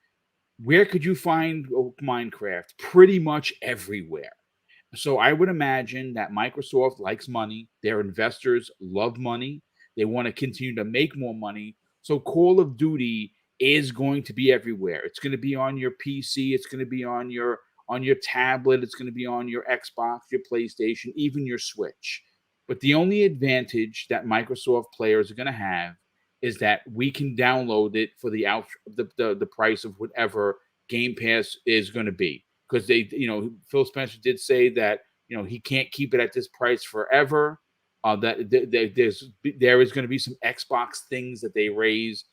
A: where could you find Minecraft? Pretty much everywhere. So I would imagine that Microsoft likes money. Their investors love money. They want to continue to make more money. So Call of Duty is going to be everywhere. It's going to be on your PC. It's going to be on your tablet. It's going to be on your Xbox, your PlayStation, even your Switch. But the only advantage that Microsoft players are going to have is that we can download it for the price of whatever Game Pass is going to be. Because Phil Spencer did say that he can't keep it at this price forever. That there is going to be some Xbox things that they raise.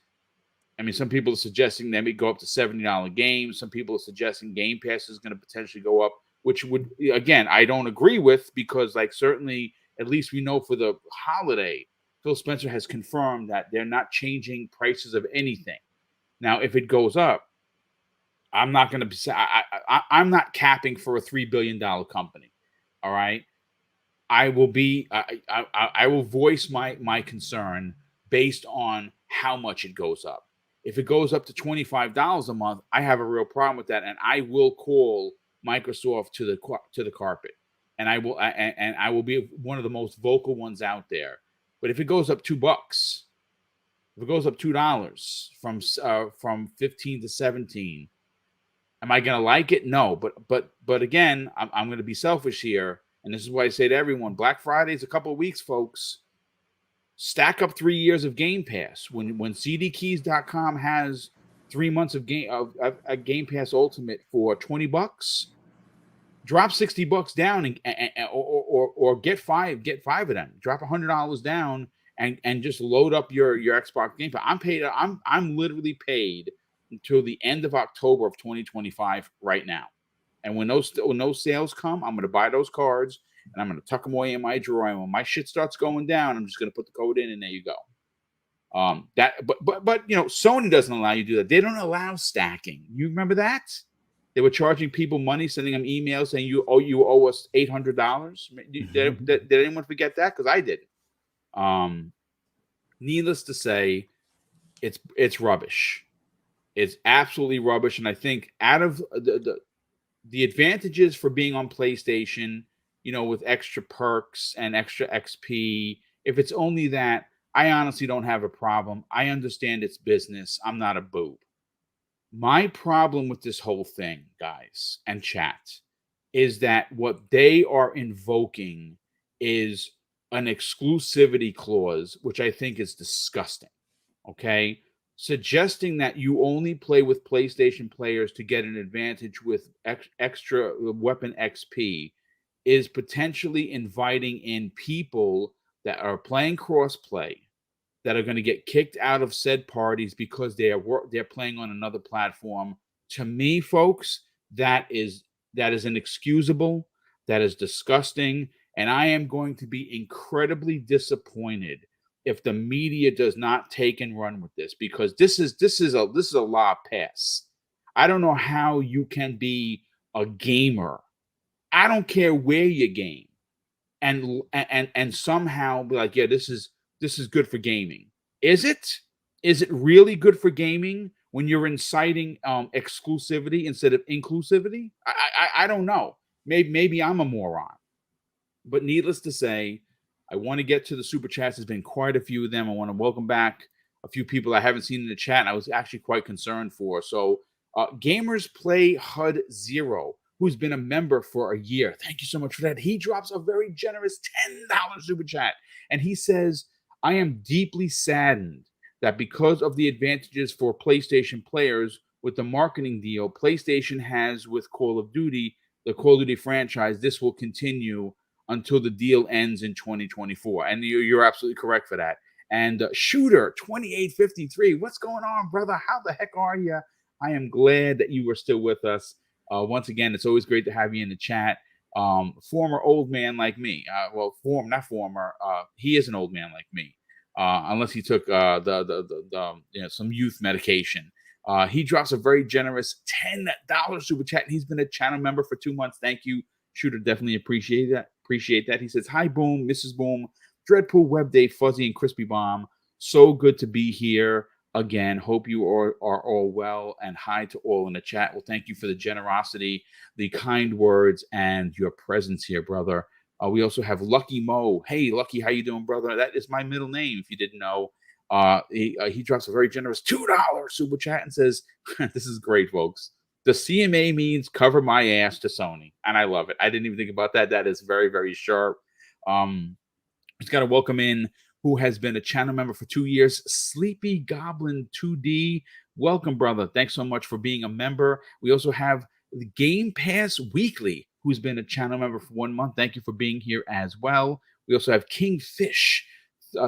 A: I mean, some people are suggesting that we go up to $70 games. Some people are suggesting Game Pass is going to potentially go up, which would, again, I don't agree with, because certainly, at least we know for the holiday, Phil Spencer has confirmed that they're not changing prices of anything. Now, if it goes up, I'm not going to. I'm not capping for a $3 billion company. All right, I will be. I will voice my concern based on how much it goes up. If it goes up to $25 a month, I have a real problem with that, and I will call Microsoft to the carpet, and I will be one of the most vocal ones out there. But if it goes up $2, if it goes up $2 from 15 to 17. Am I going to like it? No, but again, I'm going to be selfish here, and this is why I say to everyone: Black Friday is a couple of weeks, folks. Stack up 3 years of Game Pass. When CDKeys.com has 3 months of Game Pass Ultimate for $20, drop $60 down or get five of them. Drop $100 down and just load up your Xbox Game Pass. I'm literally paid until the end of October of 2025 right now. And when those sales come, I'm going to buy those cards and I'm going to tuck them away in my drawer. And when my shit starts going down, I'm just going to put the code in and there you go. But Sony doesn't allow you to do that. They don't allow stacking. You remember that? They were charging people money, sending them emails saying you owe us $800. Did anyone forget that? Because I did. Needless to say, it's rubbish. It's absolutely rubbish. And I think out of the advantages for being on PlayStation, with extra perks and extra XP, if it's only that, I honestly don't have a problem. I understand it's business. I'm not a boob. My problem with this whole thing, guys, and chat, is that what they are invoking is an exclusivity clause, which I think is disgusting. Okay? Suggesting that you only play with PlayStation players to get an advantage with extra weapon XP is potentially inviting in people that are playing crossplay that are going to get kicked out of said parties because they're playing on another platform. To me, folks, that is inexcusable. That is disgusting, and I am going to be incredibly disappointed if the media does not take and run with this, because this is a law pass. I don't know how you can be a gamer. I don't care where you game, and somehow be like, yeah, this is good for gaming. Is it? Is it really good for gaming when you're inciting exclusivity instead of inclusivity? I don't know. Maybe I'm a moron. But needless to say, I want to get to the super chats. There's been quite a few of them. I want to welcome back a few people I haven't seen in the chat, and I was actually quite concerned for. So, Gamers Play HUD Zero, who's been a member for a year. Thank you so much for that. He drops a very generous $10 super chat, and he says, I am deeply saddened that because of the advantages for PlayStation players with the marketing deal PlayStation has with Call of Duty, the Call of Duty franchise, this will continue until the deal ends in 2024. And you're absolutely correct for that. And Shooter 2853, what's going on, brother? How the heck are you? I am glad that you are still with us. Once again, it's always great to have you in the chat. Former old man like me. He is an old man like me. Unless he took some youth medication. He drops a very generous $10 super chat. And he's been a channel member for 2 months. Thank you, Shooter. Definitely appreciate that. He says, hi, Boom, Mrs. Boom, Dreadpool, Web Day, Fuzzy, and Crispy Bomb. So good to be here again. Hope you are all well, and hi to all in the chat. Well, thank you for the generosity, the kind words, and your presence here, brother. We also have Lucky Mo. Hey, Lucky, how you doing, brother? That is my middle name, if you didn't know. He drops a very generous $2 super chat and says, this is great, folks. The CMA means cover my ass to Sony, and I love it. I didn't even think about that. That is very, very sharp. He's got to welcome in who has been a channel member for 2 years, Sleepy Goblin 2D. Welcome, brother. Thanks so much for being a member. We also have the Game Pass Weekly, who's been a channel member for 1 month. Thank you for being here as well. We also have Kingfish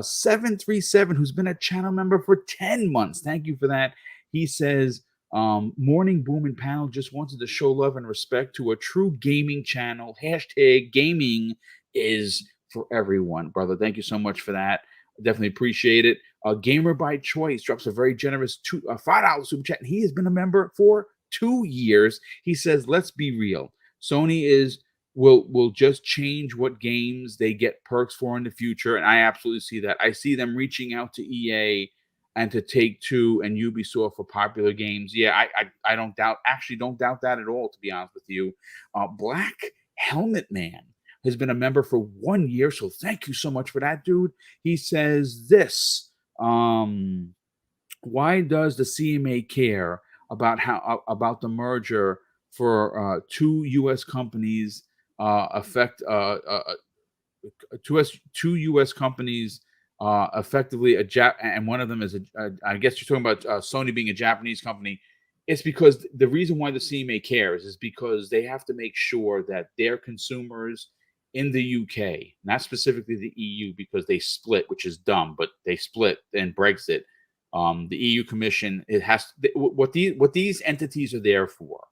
A: 737, who's been a channel member for 10 months. Thank you for that. He says, Morning Boom and Panel, just wanted to show love and respect to a true gaming channel. Hashtag gaming is for everyone, brother. Thank you so much for that. Definitely appreciate it. Gamer by Choice drops a very generous $5 super chat, and he has been a member for 2 years. He says, let's be real. Sony will just change what games they get perks for in the future, and I absolutely see that. I see them reaching out to EA and to Take-Two and Ubisoft for popular games. Yeah, I don't doubt that at all, to be honest with you. Black Helmet Man has been a member for 1 year, so thank you so much for that, dude. He says this, why does the CMA care about the merger for two U.S. companies two U.S. companies effectively and one of them is I guess you're talking about Sony being a Japanese company. It's because the reason why the CMA cares is because they have to make sure that their consumers in the UK, not specifically the EU, because they split, which is dumb, but they split in Brexit. The EU Commission, what these entities are there for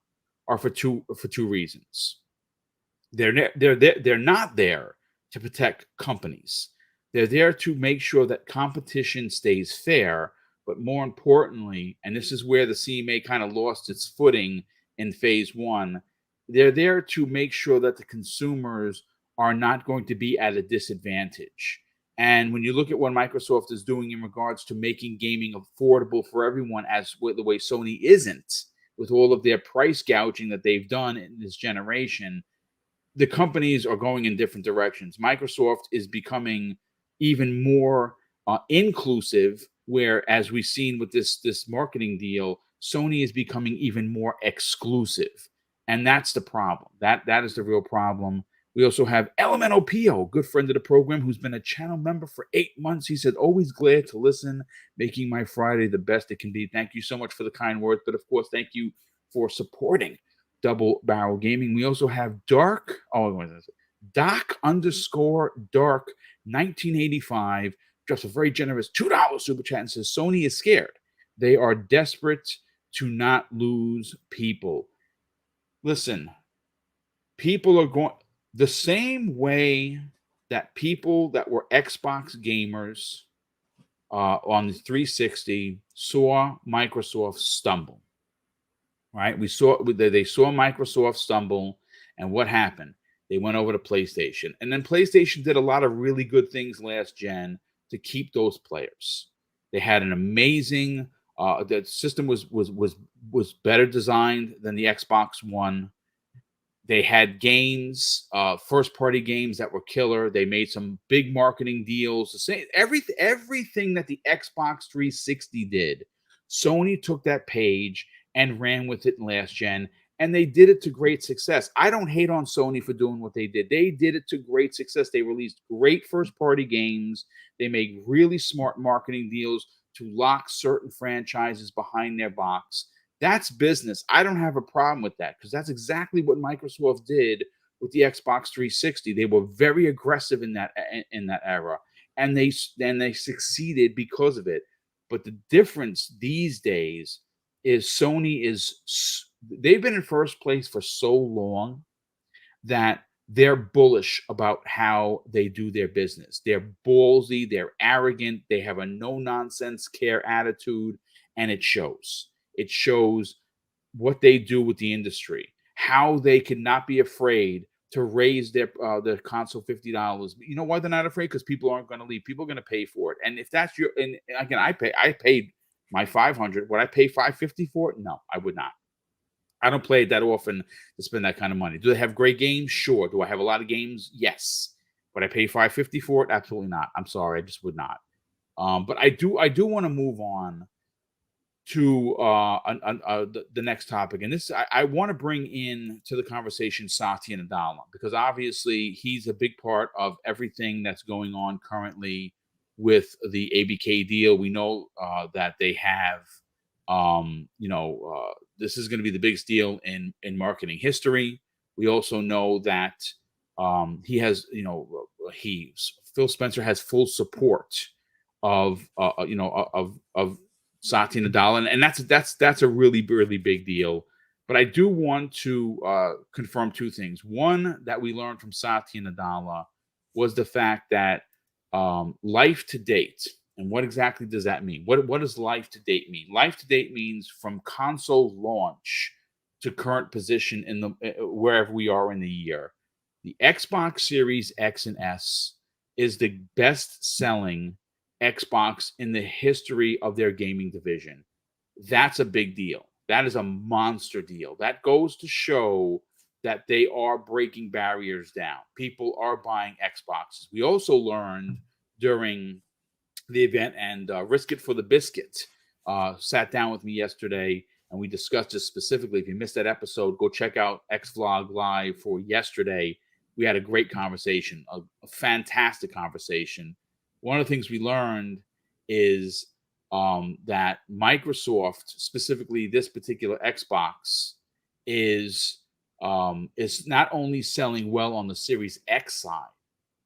A: are for two reasons. They're not there to protect companies. They're there to make sure that competition stays fair, but more importantly, and this is where the CMA kind of lost its footing in phase one, they're there to make sure that the consumers are not going to be at a disadvantage. And when you look at what Microsoft is doing in regards to making gaming affordable for everyone, as with the way Sony isn't, with all of their price gouging that they've done in this generation, the companies are going in different directions. Microsoft is becoming even more inclusive, where, as we've seen with this marketing deal, Sony is becoming even more exclusive. And that's the problem. That is the real problem. We also have Elemental Pio, good friend of the program, who's been a channel member for 8 months. He said, always glad to listen, making my Friday the best it can be. Thank you so much for the kind words. But of course, thank you for supporting Double Barrel Gaming. We also have Doc _ Dark 1985, just a very generous $2 super chat, and says, Sony is scared. They are desperate to not lose people. Listen, people are going the same way that people that were Xbox gamers on the 360 saw Microsoft stumble. right? They saw Microsoft stumble, and what happened? They went over to PlayStation, and then PlayStation did a lot of really good things last gen to keep those players. They had an amazing. The system was better designed than the Xbox One. They had games, first-party games that were killer. They made some big marketing deals. Everything that the Xbox 360 did, Sony took that page and ran with it in last gen, and they did it to great success. I don't hate on Sony for doing what they did. They did it to great success. They released great first-party games. They made really smart marketing deals to lock certain franchises behind their box. That's business. I don't have a problem with that because that's exactly what Microsoft did with the Xbox 360. They were very aggressive in that era, and they succeeded because of it. But the difference these days is they've been in first place for so long that they're bullish about how they do their business. They're ballsy, they're arrogant, they have a no-nonsense care attitude, and it shows. It shows what they do with the industry, how they cannot be afraid to raise their console $50. You know why they're not afraid? Because people aren't going to leave. People are going to pay for it. And if that's and again, I paid my $500. Would I pay $550 for it? No, I would not. I don't play it that often to spend that kind of money. Do they have great games? Sure. Do I have a lot of games? Yes. Would I pay $550 for it? Absolutely not. I'm sorry, I just would not. But I do want to move on to the next topic, and this I want to bring in to the conversation Satya Nadella, because obviously he's a big part of everything that's going on currently with the ABK deal. We know that they have. This is going to be the biggest deal in marketing history. We also know that he has, Phil Spencer has full support of Satya Nadella, and that's a really, really big deal. But I do want to confirm two things. One that we learned from Satya Nadella was the fact that life to date. And what exactly does that mean? What does life to date mean? Life to date means from console launch to current position in the wherever we are in the year. The Xbox Series X and S is the best-selling Xbox in the history of their gaming division. That's a big deal. That is a monster deal. That goes to show that they are breaking barriers down. People are buying Xboxes. We also learned during the event, and Risk It for the Biscuit sat down with me yesterday, and we discussed this specifically. If you missed that episode, go check out XVlog Live for yesterday. We had a great conversation, a fantastic conversation. One of the things we learned is that Microsoft, specifically this particular Xbox, is not only selling well on the Series X side,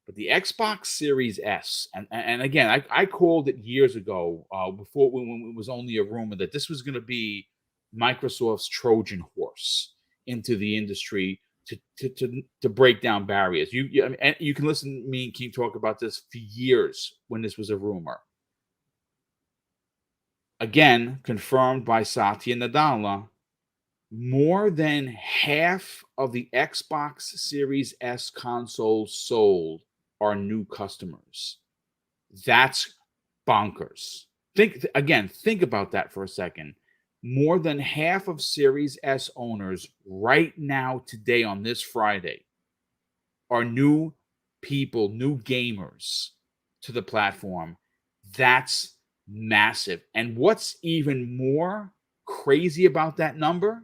A: but the Xbox Series S, and again, I called it years ago, before when it was only a rumor, that this was going to be Microsoft's Trojan horse into the industry to break down barriers. You can listen to me and keep talking about this for years when this was a rumor. Again, confirmed by Satya Nadella, more than half of the Xbox Series S consoles sold are new customers. That's bonkers. Think about that for a second. More than half of Series S owners right now, today, on this Friday, are new people, new gamers to the platform. That's massive. And what's even more crazy about that number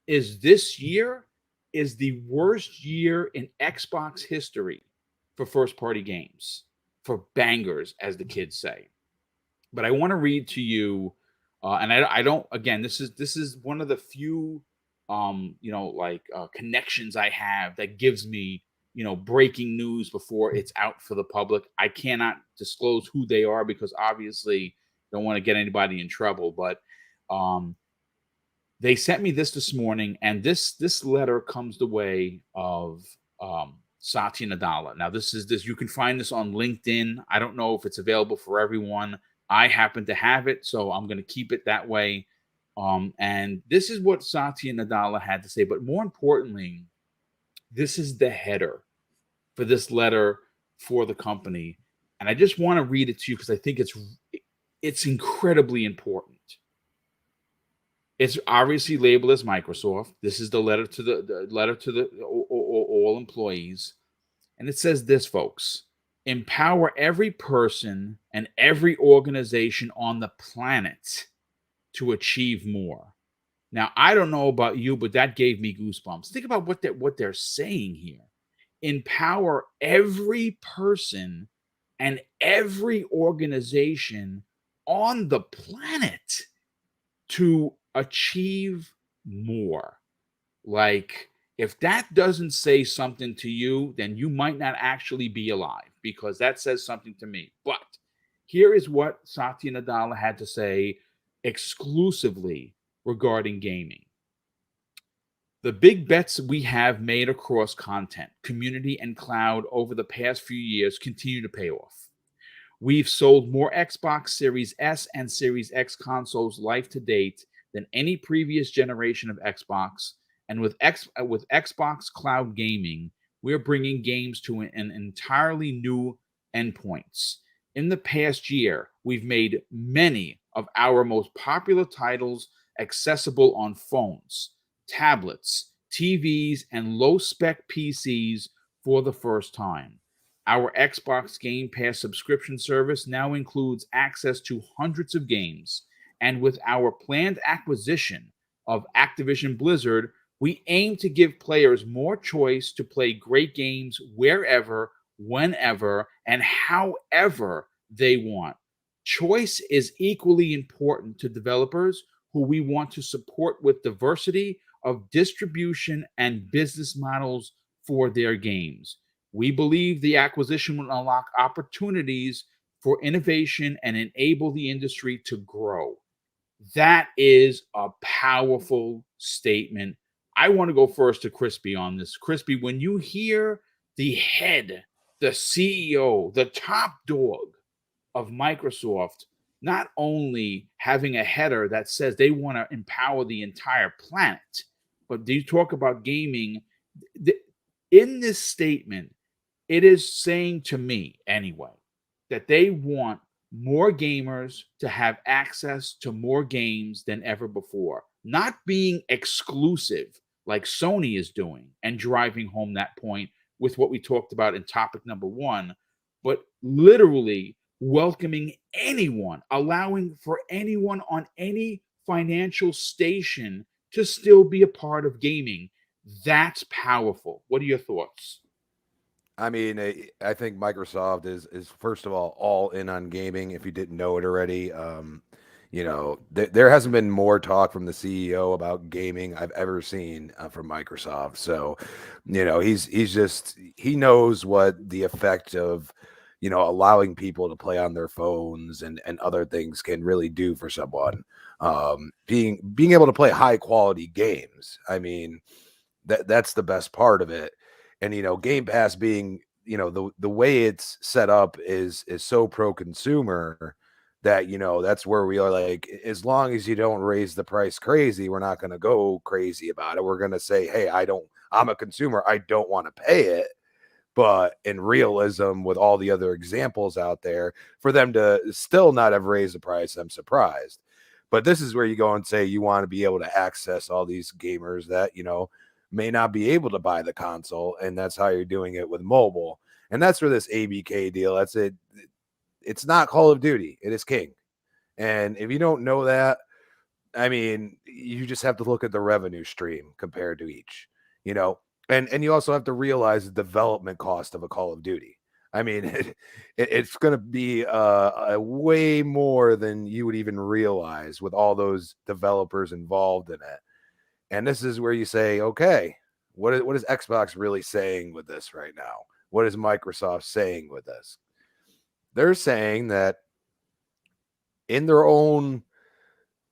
A: is this year is the worst year in Xbox history for first-party games, for bangers, as the kids say. But I want to read to you, and I don't. Again, this is one of the few, connections I have that gives me, breaking news before it's out for the public. I cannot disclose who they are because obviously don't want to get anybody in trouble. But they sent me this morning, and this letter comes the way of Satya Nadella. Now, this you can find this on LinkedIn. I don't know if it's available for everyone. I happen to have it, so I'm going to keep it that way. And this is what Satya Nadella had to say. But more importantly, this is the header for this letter for the company. And I just want to read it to you because I think it's incredibly important. It's obviously labeled as Microsoft. This is the letter to the letter to the all employees. And it says this, folks: empower every person and every organization on the planet to achieve more. Now, I don't know about you, but that gave me goosebumps. Think about what they're saying here. Empower every person and every organization on the planet to achieve more. Like, if that doesn't say something to you, then you might not actually be alive, because that says something to me. But here is what Satya Nadella had to say exclusively regarding gaming. The big bets we have made across content, community, and cloud over the past few years continue to pay off. We've sold more Xbox Series S and Series X consoles life to date than any previous generation of Xbox. And with Xbox Cloud Gaming, we're bringing games to an entirely new endpoints. In the past year, we've made many of our most popular titles accessible on phones, tablets, TVs, and low-spec PCs for the first time. Our Xbox Game Pass subscription service now includes access to hundreds of games, and with our planned acquisition of Activision Blizzard, we aim to give players more choice to play great games wherever, whenever, and however they want. Choice is equally important to developers who we want to support with diversity of distribution and business models for their games. We believe the acquisition will unlock opportunities for innovation and enable the industry to grow. That is a powerful statement. I want to go first to Crispy on this. Crispy, when you hear the head, the CEO, the top dog of Microsoft, not only having a header that says they want to empower the entire planet, but do you talk about gaming? In this statement, it is saying to me, anyway, that they want more gamers to have access to more games than ever before, not being exclusive like Sony is doing and driving home that point with what we talked about in topic number one, but literally welcoming anyone, allowing for anyone on any financial station to still be a part of gaming. That's powerful. What are your thoughts?
B: I mean, I think Microsoft is first of all in on gaming. If you didn't know it already, there hasn't been more talk from the CEO about gaming I've ever seen from Microsoft. So, he knows what the effect of allowing people to play on their phones and other things can really do for someone. Being able to play high quality games. I mean, that's the best part of it. And Game Pass being the way it's set up is so pro consumer that that's where we are like, as long as you don't raise the price crazy, we're not going to go crazy about it. We're going to say, hey, I'm a consumer, I don't want to pay it. But in realism, with all the other examples out there, for them to still not have raised the price, I'm surprised. But this is where you go and say you want to be able to access all these gamers that may not be able to buy the console, and that's how you're doing it with mobile. And that's where this ABK deal, that's it. It's not Call of Duty, it is King. And if you don't know that, I mean, you just have to look at the revenue stream compared to each, and you also have to realize the development cost of a Call of Duty. I mean, it's going to be a way more than you would even realize with all those developers involved in it. And this is where you say, okay, what is Xbox really saying with this right now? What is Microsoft saying with this? They're saying that in their own,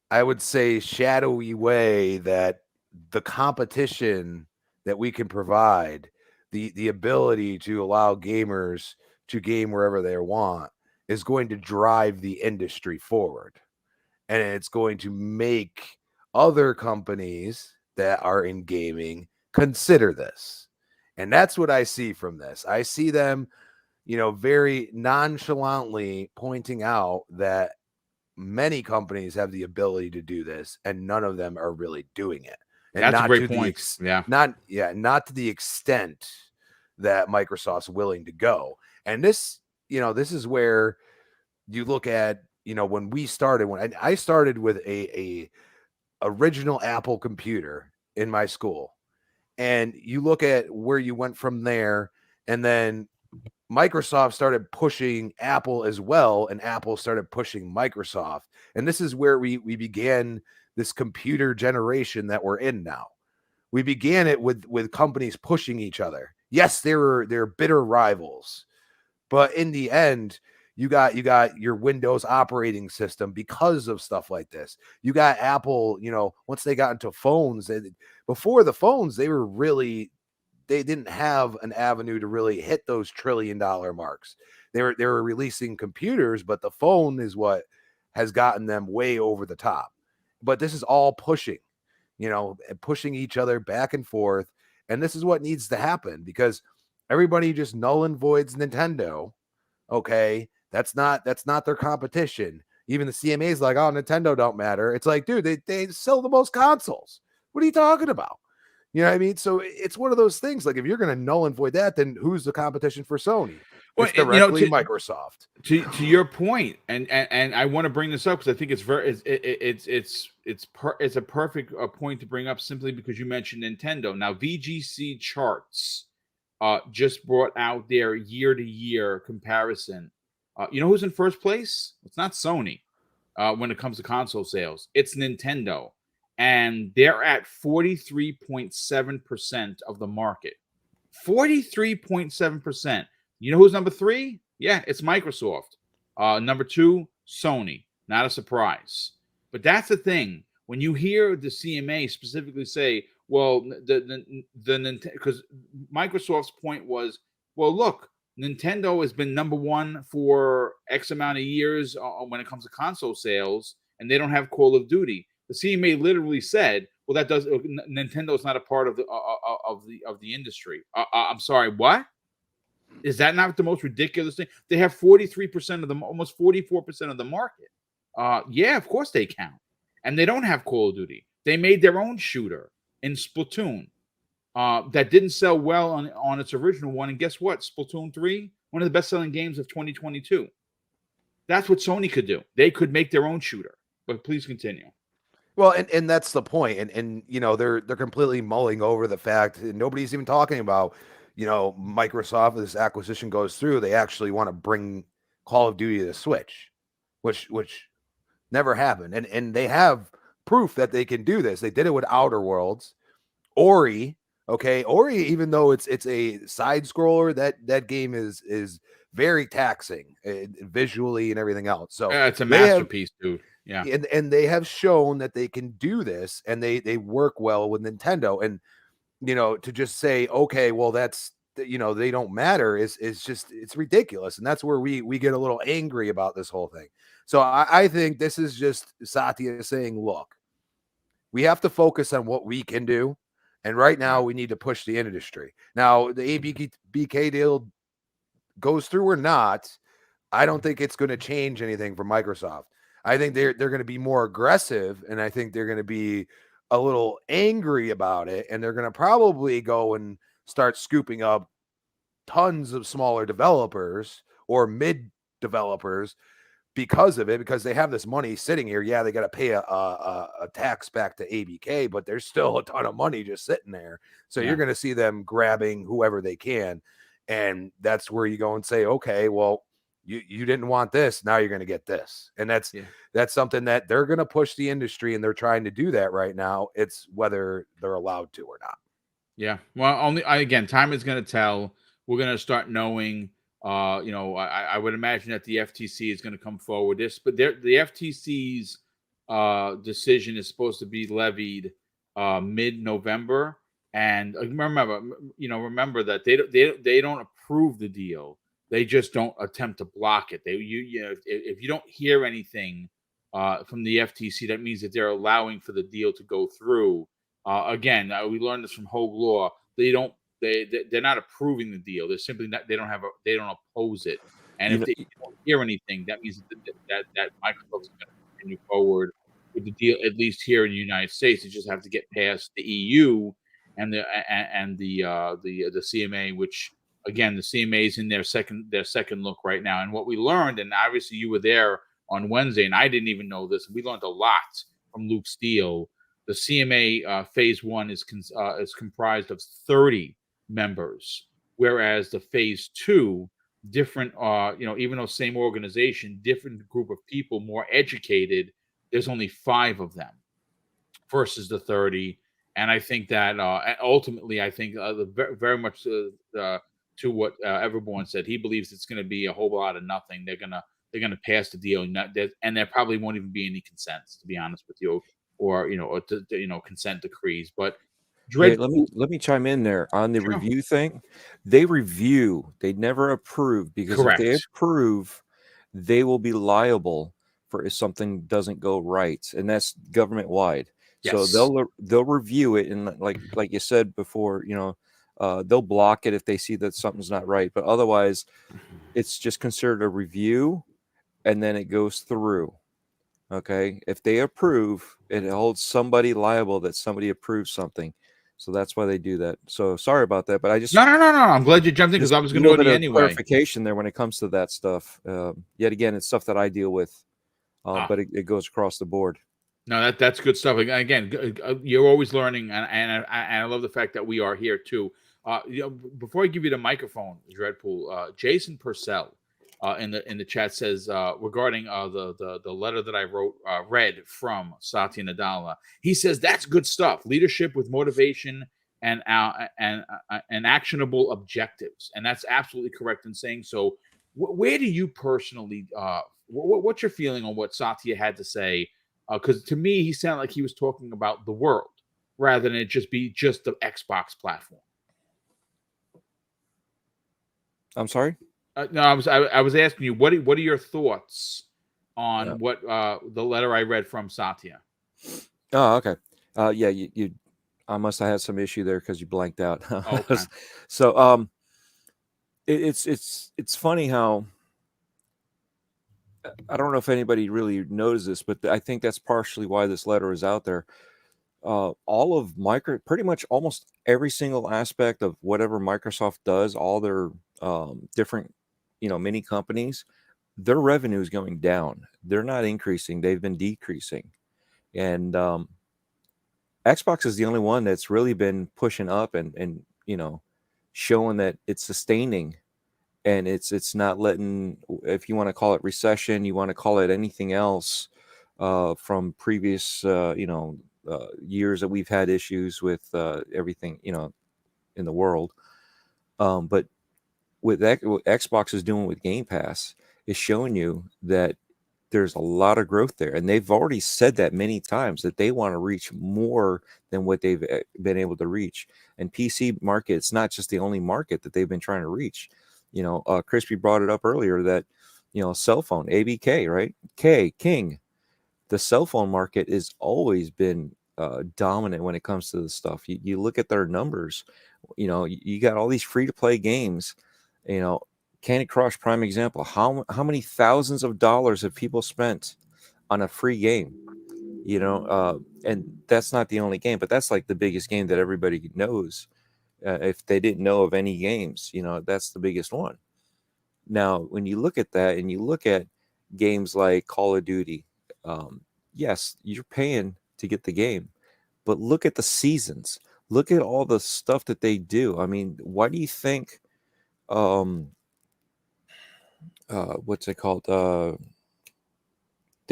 B: I would say, shadowy way, that the competition that we can provide, the ability to allow gamers to game wherever they want, is going to drive the industry forward. And it's going to make other companies that are in gaming consider this. And that's what I see from this. I see them, very nonchalantly pointing out that many companies have the ability to do this, and none of them are really doing it. And
A: That's a
B: not
A: great
B: to
A: point.
B: not to the extent that Microsoft's willing to go. And this is where you look at, when we started, when I started with a original Apple computer in my school, and you look at where you went from there, and then Microsoft started pushing Apple as well, and Apple started pushing Microsoft. And this is where we began this computer generation that we're in now. We began it with companies pushing each other. Yes, they're bitter rivals, but in the end, you got your Windows operating system because of stuff like this. You got Apple, once they got into phones, before the phones, they didn't have an avenue to really hit those $1 trillion marks. They were releasing computers, but the phone is what has gotten them way over the top. But this is all pushing each other back and forth. And this is what needs to happen, because everybody just null and voids Nintendo. Okay. That's not their competition. Even the CMA is like, oh, Nintendo don't matter. It's like, dude, they sell the most consoles. What are you talking about? You know what I mean? So it's one of those things. Like, if you're going to null and void that, then who's the competition for Sony?
A: Well,
B: It's directly Microsoft.
A: To your point, and I want to bring this up because I think it's a perfect point to bring up, simply because you mentioned Nintendo. Now, VGC Charts just brought out their year-to-year comparison. You know who's in first place? It's not Sony when it comes to console sales. It's Nintendo. And they're at 43.7% of the market. 43.7%. You know who's number 3? Yeah, it's Microsoft. Number 2, Sony. Not a surprise. But that's the thing. When you hear the CMA specifically say, well, the because Microsoft's point was, well, look, Nintendo has been number 1 for X amount of years when it comes to console sales, and they don't have Call of Duty. The CMA literally said, well, that does Nintendo's not a part of the industry. I'm sorry, what? Is that not the most ridiculous thing? They have 43% of them, almost 44% of the market. Yeah, of course they count. And they don't have Call of Duty. They made their own shooter in Splatoon that didn't sell well on its original one. And guess what? Splatoon 3, one of the best-selling games of 2022. That's what Sony could do. They could make their own shooter. But please continue.
B: Well, and that's the point. And they're completely mulling over the fact that nobody's even talking about, Microsoft, as this acquisition goes through, they actually want to bring Call of Duty to the Switch, which never happened. And they have proof that they can do this. They did it with Outer Worlds. Ori, even though it's a side scroller, that game is very taxing visually and everything else. So
A: it's a masterpiece, dude. Yeah.
B: And they have shown that they can do this, and they work well with Nintendo. And to just say, okay, well, that's they don't matter is just, it's ridiculous. And that's where we get a little angry about this whole thing. So I think this is just Satya saying, look, we have to focus on what we can do. And right now we need to push the industry. Now, the ABK deal goes through or not, I don't think it's going to change anything for Microsoft. I think they're going to be more aggressive, and I think they're going to be a little angry about it, and they're going to probably go and start scooping up tons of smaller developers or mid developers because of it, because they have this money sitting here. Yeah, they got to pay a tax back to ABK, but there's still a ton of money just sitting there. So you're going to see them grabbing whoever they can, and that's where you go and say, okay, well, you didn't want this, now you're going to get this. And that's something that they're going to push the industry, and they're trying to do that right now. It's whether they're allowed to or not.
A: Yeah. Well, again, time is going to tell. We're going to start knowing, I would imagine that the FTC is going to come forward but the FTC's decision is supposed to be levied mid-November. And remember that they don't approve the deal. They just don't attempt to block it. If you don't hear anything from the FTC, that means that they're allowing for the deal to go through. Again, we learned this from Hogue Law. They're not approving the deal. They're simply not. They don't oppose it. And
D: You
A: if
D: know,
A: they don't hear anything, that means that Microsoft's going to continue forward with the deal, at least here in the United States. They just have to get past the EU and the CMA, which again, the CMA is in their second look right now. And what we learned, and obviously you were there on Wednesday, and I didn't even know this. We learned a lot from Luke Steele. The CMA phase 1 is comprised of 30 members, whereas the phase 2, different, even though same organization, different group of people, more educated, there's only 5 of them versus the 30. And I think that ultimately, I think very much to what Everborn said, he believes it's going to be a whole lot of nothing. They're gonna pass the deal, and there probably won't even be any consents, to be honest with you, or consent decrees. But
D: yeah, let me chime in there on the review thing. They review, they never approve, because
A: Correct.
D: if they approve, they will be liable for if something doesn't go right, and that's government wide.
A: Yes.
D: So they'll review it, and like you said before, they'll block it if they see that something's not right. But otherwise, it's just considered a review, and then it goes through. Okay, if they approve, it holds somebody liable that somebody approved something. So that's why they do that. So sorry about that, but I just
A: no. I'm glad you jumped in, because I was going to go to you anyway.
D: Clarification there when it comes to that stuff. Yet again, it's stuff that I deal with, but it goes across the board.
A: No, that's good stuff. Again, you're always learning, and I love the fact that we are here too. Before I give you the microphone, Dreadpool, Jason Purcell in the chat says regarding the letter that I read from Satya Nadella. He says that's good stuff. Leadership with motivation and actionable objectives, and that's absolutely correct in saying so. Where do you personally? What's your feeling on what Satya had to say? Because to me, he sounded like he was talking about the world rather than it just be just the Xbox platform.
D: I'm sorry.
A: No, I was asking you what are your thoughts on what the letter I read from Satya?
D: Oh, okay. Yeah, you I must have had some issue there because you blanked out.
A: Okay.
D: So it's funny how, I don't know if anybody really knows this, but I think that's partially why this letter is out there. All of pretty much almost every single aspect of whatever Microsoft does, all their different, mini companies, their revenue is going down. They're not increasing. They've been decreasing. And Xbox is the only one that's really been pushing up and showing that it's sustaining. And it's not letting, if you want to call it recession, you want to call it anything else from previous, years that we've had issues with everything, in the world. But what Xbox is doing with Game Pass is showing you that there's a lot of growth there. And they've already said that many times, that they want to reach more than what they've been able to reach. And PC market, it's not just the only market that they've been trying to reach. Crispy brought it up earlier that, cell phone, ABK, right? King. The cell phone market has always been dominant when it comes to this stuff. You look at their numbers, you got all these free to play games, Candy Crush, prime example. How many thousands of dollars have people spent on a free game? And that's not the only game, but that's like the biggest game that everybody knows. If they didn't know of any games, that's the biggest one. Now, when you look at that and you look at games like Call of Duty, yes, you're paying to get the game, but look at the seasons. Look at all the stuff that they do. I mean, why do you think, what's it called? The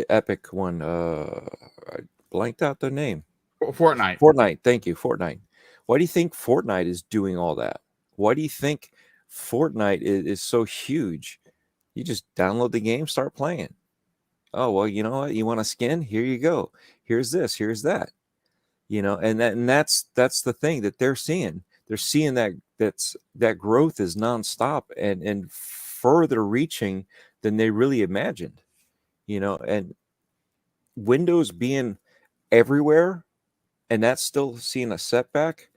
D: Epic one, I blanked out their name.
A: Fortnite.
D: Thank you, Fortnite. Why do you think Fortnite is doing all that? Why do you think Fortnite is so huge? You just download the game, start playing. Oh, well, you know what? You want a skin? Here you go. Here's this, here's that. And that's the thing that they're seeing. They're seeing that growth is nonstop and further reaching than they really imagined. And Windows being everywhere and that's still seeing a setback,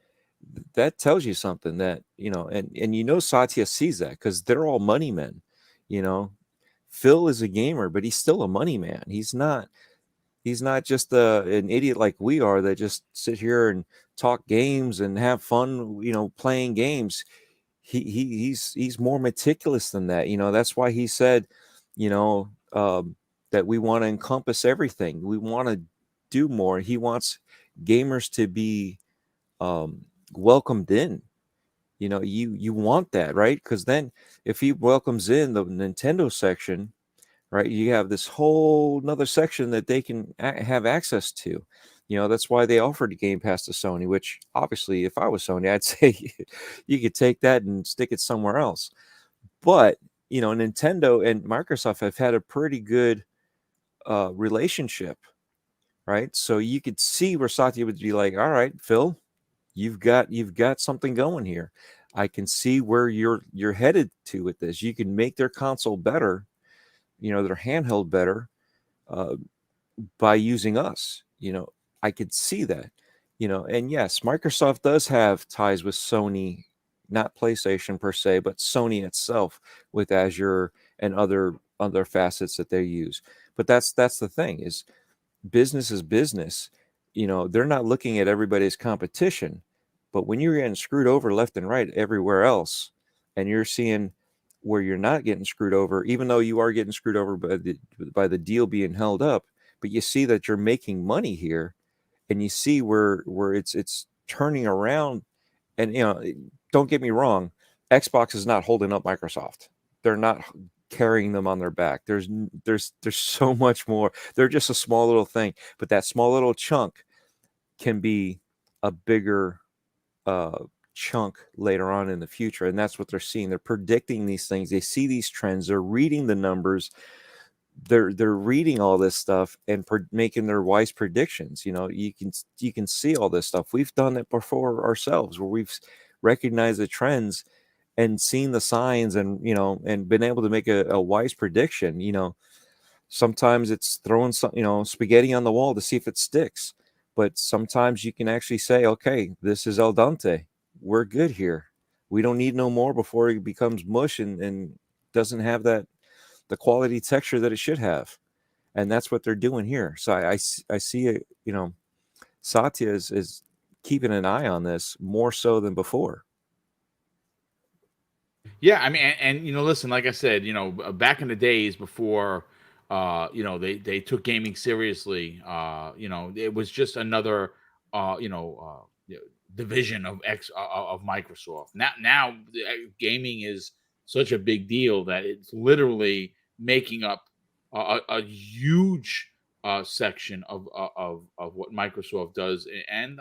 D: that tells you something that, and Satya sees that because they're all money men. Phil is a gamer, but he's still a money man. He's not just an idiot like we are that just sit here and talk games and have fun, playing games. He's more meticulous than that. That's why he said, that we want to encompass everything. We want to do more. He wants gamers to be welcomed in. You want that, right? Because then if he welcomes in the Nintendo section, right, you have this whole another section that they can have access to. That's why they offered Game Pass to Sony, which obviously if I was Sony, I'd say you could take that and stick it somewhere else. But Nintendo and Microsoft have had a pretty good relationship, right? So you could see where Satya would be like, all right, Phil, you've got something going here. I can see where you're headed to with this. You can make their console better, their handheld better, by using us. I could see that. And yes, Microsoft does have ties with Sony, not PlayStation per se, but Sony itself with Azure and other facets that they use. But that's the thing is business is business. They're not looking at everybody's competition, but when you're getting screwed over left and right everywhere else, and you're seeing where you're not getting screwed over, even though you are getting screwed over by the deal being held up, but you see that you're making money here, and you see where it's turning around. And don't get me wrong, Xbox is not holding up Microsoft. They're not carrying them on their back. There's so much more. They're just a small little thing, but that small little chunk can be a bigger chunk later on in the future. And that's what they're seeing. They're predicting these things. They see these trends. They're reading the numbers. They're reading all this stuff and making their wise predictions. You can see all this stuff. We've done it before ourselves, where we've recognized the trends and seen the signs, and and been able to make a wise prediction. Sometimes it's throwing some spaghetti on the wall to see if it sticks, but sometimes you can actually say, okay, this is al dente. We're good here. We don't need no more before it becomes mush and doesn't have the quality texture that it should have. And that's what they're doing here. So I see it, Satya is keeping an eye on this more so than before.
A: Yeah, I mean, and listen, like I said, back in the days before, they took gaming seriously. It was just another, division of Microsoft. Now, gaming is such a big deal that it's literally making up a huge section of what Microsoft does. And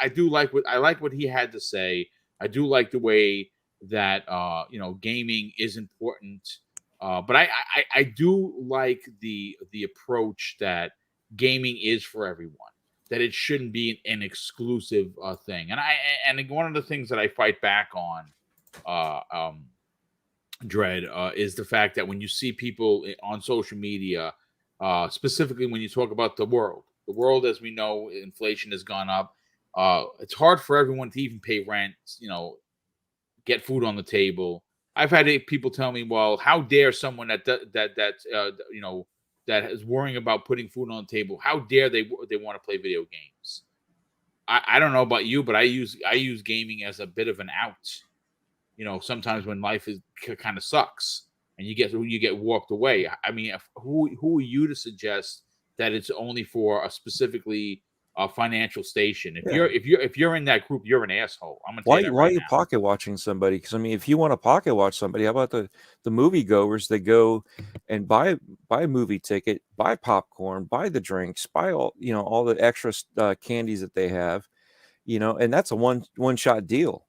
A: I do like what he had to say. I do like the way that gaming is important, but I do like the approach that gaming is for everyone, that it shouldn't be an exclusive thing. And one of the things that I fight back on, Dread, is the fact that when you see people on social media, specifically when you talk about the world as we know, inflation has gone up. It's hard for everyone to even pay rent, get food on the table. I've had people tell me, "Well, how dare someone that is worrying about putting food on the table? How dare they want to play video games?" I don't know about you, but I use gaming as a bit of an out. Sometimes when life is kind of sucks and you get walked away. I mean, who are you to suggest that it's only for a specifically financial station? If you're in that group, you're an asshole. I'm gonna tell you that
D: Why
A: right
D: are you
A: now.
D: pocket watching somebody? Because if you want to pocket watch somebody, how about the movie goers that go and buy a movie ticket, buy popcorn, buy the drinks, buy all the extra candies that they have, and that's a one shot deal.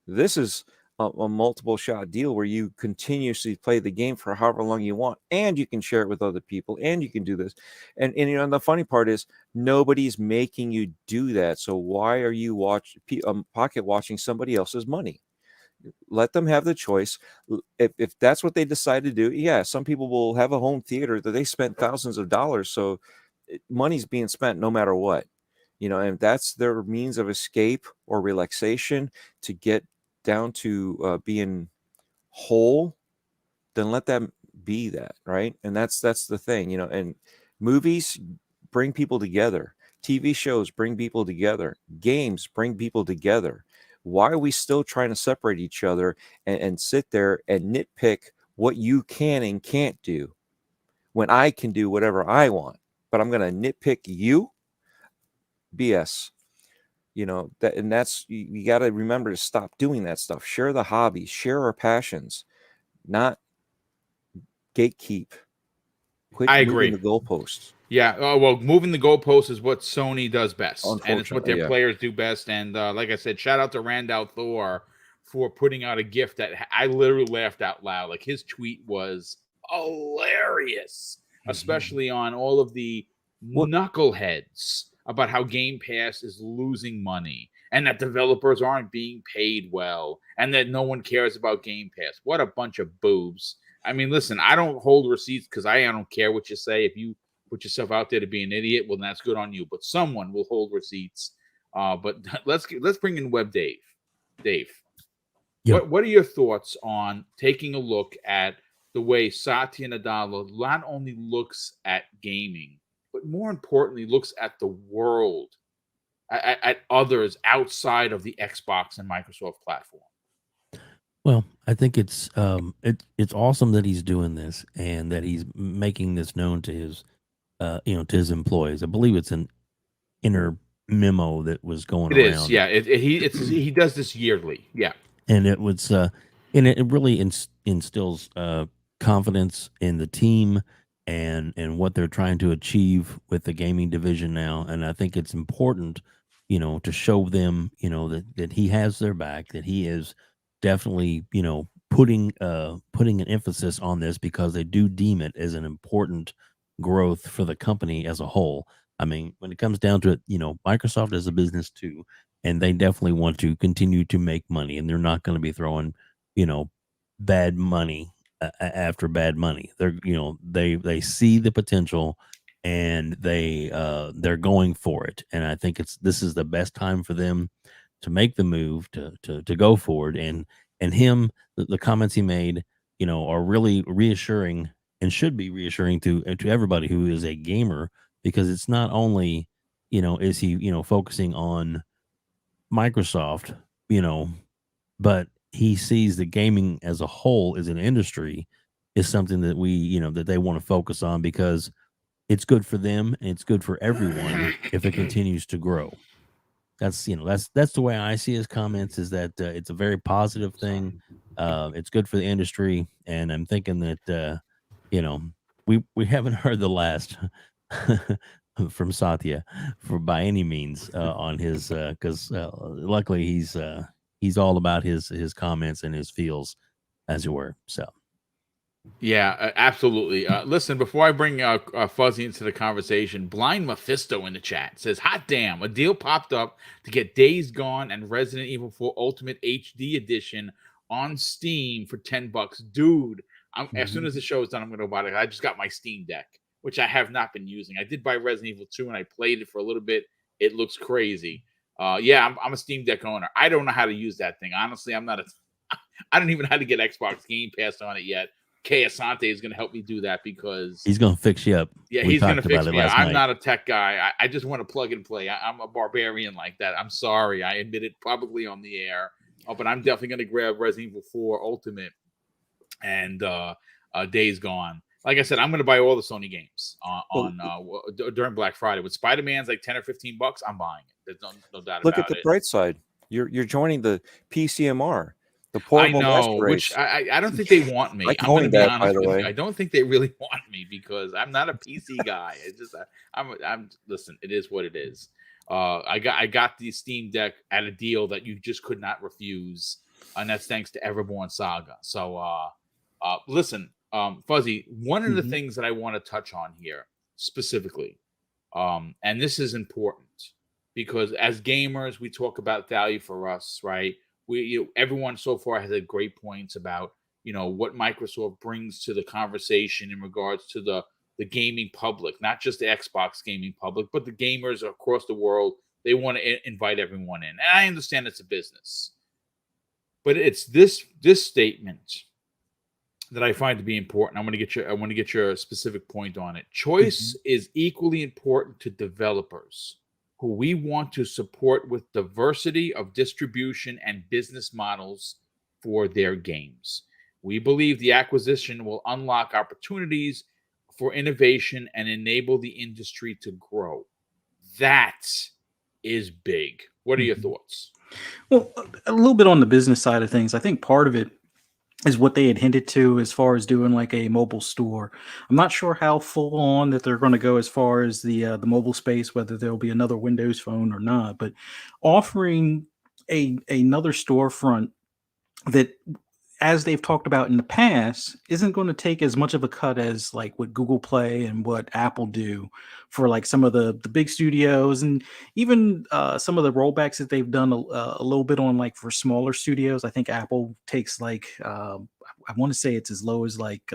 D: This is a multiple shot deal where you continuously play the game for however long you want, and you can share it with other people, and you can do this. And the funny part is nobody's making you do that. So why are you pocket watching somebody else's money? Let them have the choice. If that's what they decide to do, yeah, some people will have a home theater that they spent thousands of dollars. So money's being spent no matter what, and if that's their means of escape or relaxation to get down to being whole, then let them be that, right? And that's the thing, and movies bring people together. TV shows bring people together. Games bring people together. Why are we still trying to separate each other and sit there and nitpick what you can and can't do when I can do whatever I want? But I'm going to nitpick you? BS. That's you got to remember to stop doing that stuff. Share the hobbies, share our passions, not gatekeep. Quit
A: I
D: moving
A: agree.
D: the goalposts.
A: Yeah, well, moving the goalposts is what Sony does best, and it's what
D: Unfortunately,
A: their
D: yeah.
A: players do best. And like I said, shout out to Randall Thor for putting out a gift that I literally laughed out loud. Like his tweet was hilarious, especially on all of the
D: What-
A: knuckleheads about how Game Pass is losing money and that developers aren't being paid well and that no one cares about Game Pass. What a bunch of boobs. I mean, listen, I don't hold receipts because I don't care what you say. If you put yourself out there to be an idiot, well, that's good on you. But someone will hold receipts. But let's bring in Web Dave. Dave,
C: Yep.
A: what are your thoughts on taking a look at the way Satya Nadella not only looks at gaming, but more importantly, looks at the world, at others outside of the Xbox and Microsoft platform?
C: Well, I think it's awesome that he's doing this and that he's making this known to his to his employees. I believe it's an inner memo that was going
A: It
C: around.
A: is, yeah. He does this yearly, yeah.
C: And it was and it really instills confidence in the team and what they're trying to achieve with the gaming division now. And I think it's important, to show them, that he has their back, that he is definitely, putting an emphasis on this because they do deem it as an important growth for the company as a whole. I mean, when it comes down to it, Microsoft is a business too, and they definitely want to continue to make money, and they're not going to be throwing, bad money after bad money. They're, they see the potential, and they're going for it. And I think this is the best time for them to make the move to go forward. And him, the comments he made, are really reassuring and should be reassuring to everybody who is a gamer, because it's not only, is he, focusing on Microsoft, but he sees the gaming as a whole as an industry is something that that they want to focus on, because it's good for them and it's good for everyone if it continues to grow. That's that's the way I see his comments, is that it's a very positive thing. It's good for the industry, and I'm thinking that we haven't heard the last from Satya by any means on his, because luckily he's all about his comments and his feels, as it were. So
A: Yeah, absolutely. Listen, before I bring Fuzzy into the conversation, Blind Mephisto in the chat says, "Hot damn! A deal popped up to get Days Gone and Resident Evil 4 Ultimate HD Edition on Steam for $10, dude. As soon as the show is done, I'm going to buy it. I just got my Steam Deck, which I have not been using. I did buy Resident Evil 2 and I played it for a little bit. It looks crazy. Yeah, I'm a Steam Deck owner. I don't know how to use that thing. Honestly, I don't even know how to get Xbox Game Pass on it yet. Kay Asante is going to help me do that because
C: he's going to fix you up.
A: Yeah, he's going to fix me up. I'm not a tech guy. I just want to plug and play. I'm a barbarian like that. I'm sorry. I admit it publicly on the air. But I'm definitely going to grab Resident Evil 4 Ultimate and Days Gone. Like I said, I'm going to buy all the Sony games during Black Friday. With Spider-Man's like $10 or $15, I'm buying it. There's no doubt about it.
D: Look at the bright side. You're joining the PCMR. The portable
A: I know,
D: master
A: which
D: race.
A: I don't think they want me. I'm going to be honest with you. I don't think they really want me because I'm not a PC guy. It's just I'm listen. It is what it is. I got the Steam Deck at a deal that you just could not refuse, and that's thanks to Everborn Saga. So listen, Fuzzy. One of the things that I want to touch on here specifically, and this is important because as gamers, we talk about value for us, right? Everyone so far has had great points about what Microsoft brings to the conversation in regards to the the gaming public, not just the Xbox gaming public, but the gamers across the world. They want to invite everyone in. And I understand it's a business. But it's this statement that I find to be important. I want to get your specific point on it. Choice is equally important to developers who we want to support with diversity of distribution and business models for their games. We believe the acquisition will unlock opportunities for innovation and enable the industry to grow. That is big. What are your thoughts?
E: Well, a little bit on the business side of things. I think part of it is what they had hinted to as far as doing like a mobile store. I'm not sure how full on that they're going to go as far as the mobile space, whether there'll be another Windows phone or not, but offering another storefront that, as they've talked about in the past, isn't going to take as much of a cut as like what Google Play and what Apple do for like some of the big studios, and even some of the rollbacks that they've done a little bit on like for smaller studios. I think Apple takes like I want to say it's as low as like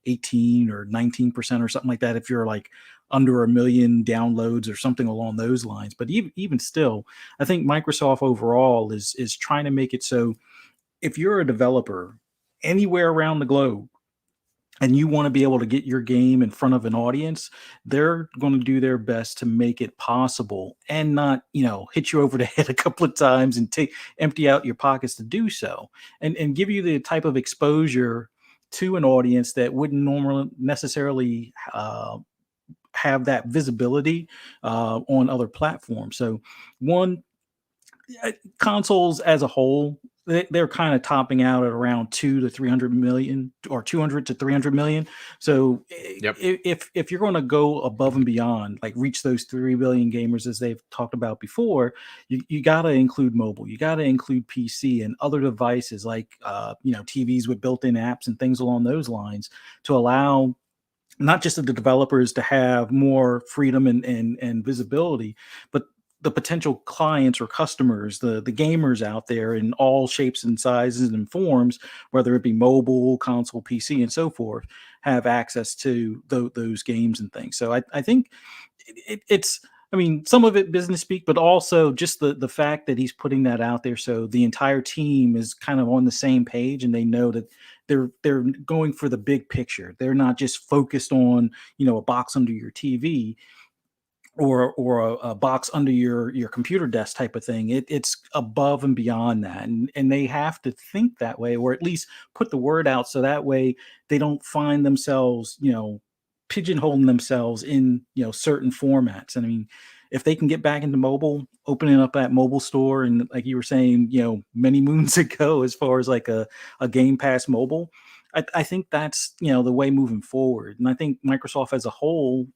E: 18 or 19% or something like that if you're like under 1 million downloads or something along those lines. But even still, I think Microsoft overall is trying to make it so if you're a developer anywhere around the globe and you want to be able to get your game in front of an audience, they're going to do their best to make it possible and not, hit you over the head a couple of times and empty out your pockets to do so, and give you the type of exposure to an audience that wouldn't normally necessarily have that visibility on other platforms. So consoles as a whole, they're kind of topping out at around 200 to 300 million, or 200 to 300 million. So if you're going to go above and beyond, like reach those 3 billion gamers as they've talked about before, you got to include mobile, you got to include PC and other devices like TVs with built-in apps and things along those lines, to allow not just the developers to have more freedom and visibility, but the potential clients or customers, the gamers out there in all shapes and sizes and forms, whether it be mobile, console, PC, and so forth, have access to those games and things. So I think it's, some of it business speak, but also just the fact that he's putting that out there, so the entire team is kind of on the same page and they know that they're going for the big picture. They're not just focused on a box under your TV or a box under your computer desk type of thing. It's above and beyond that, and they have to think that way, or at least put the word out, so that way they don't find themselves pigeonholing themselves in certain formats. And if they can get back into mobile, opening up that mobile store, and like you were saying many moons ago, as far as like a Game Pass mobile, I think that's the way moving forward. And I think Microsoft as a whole,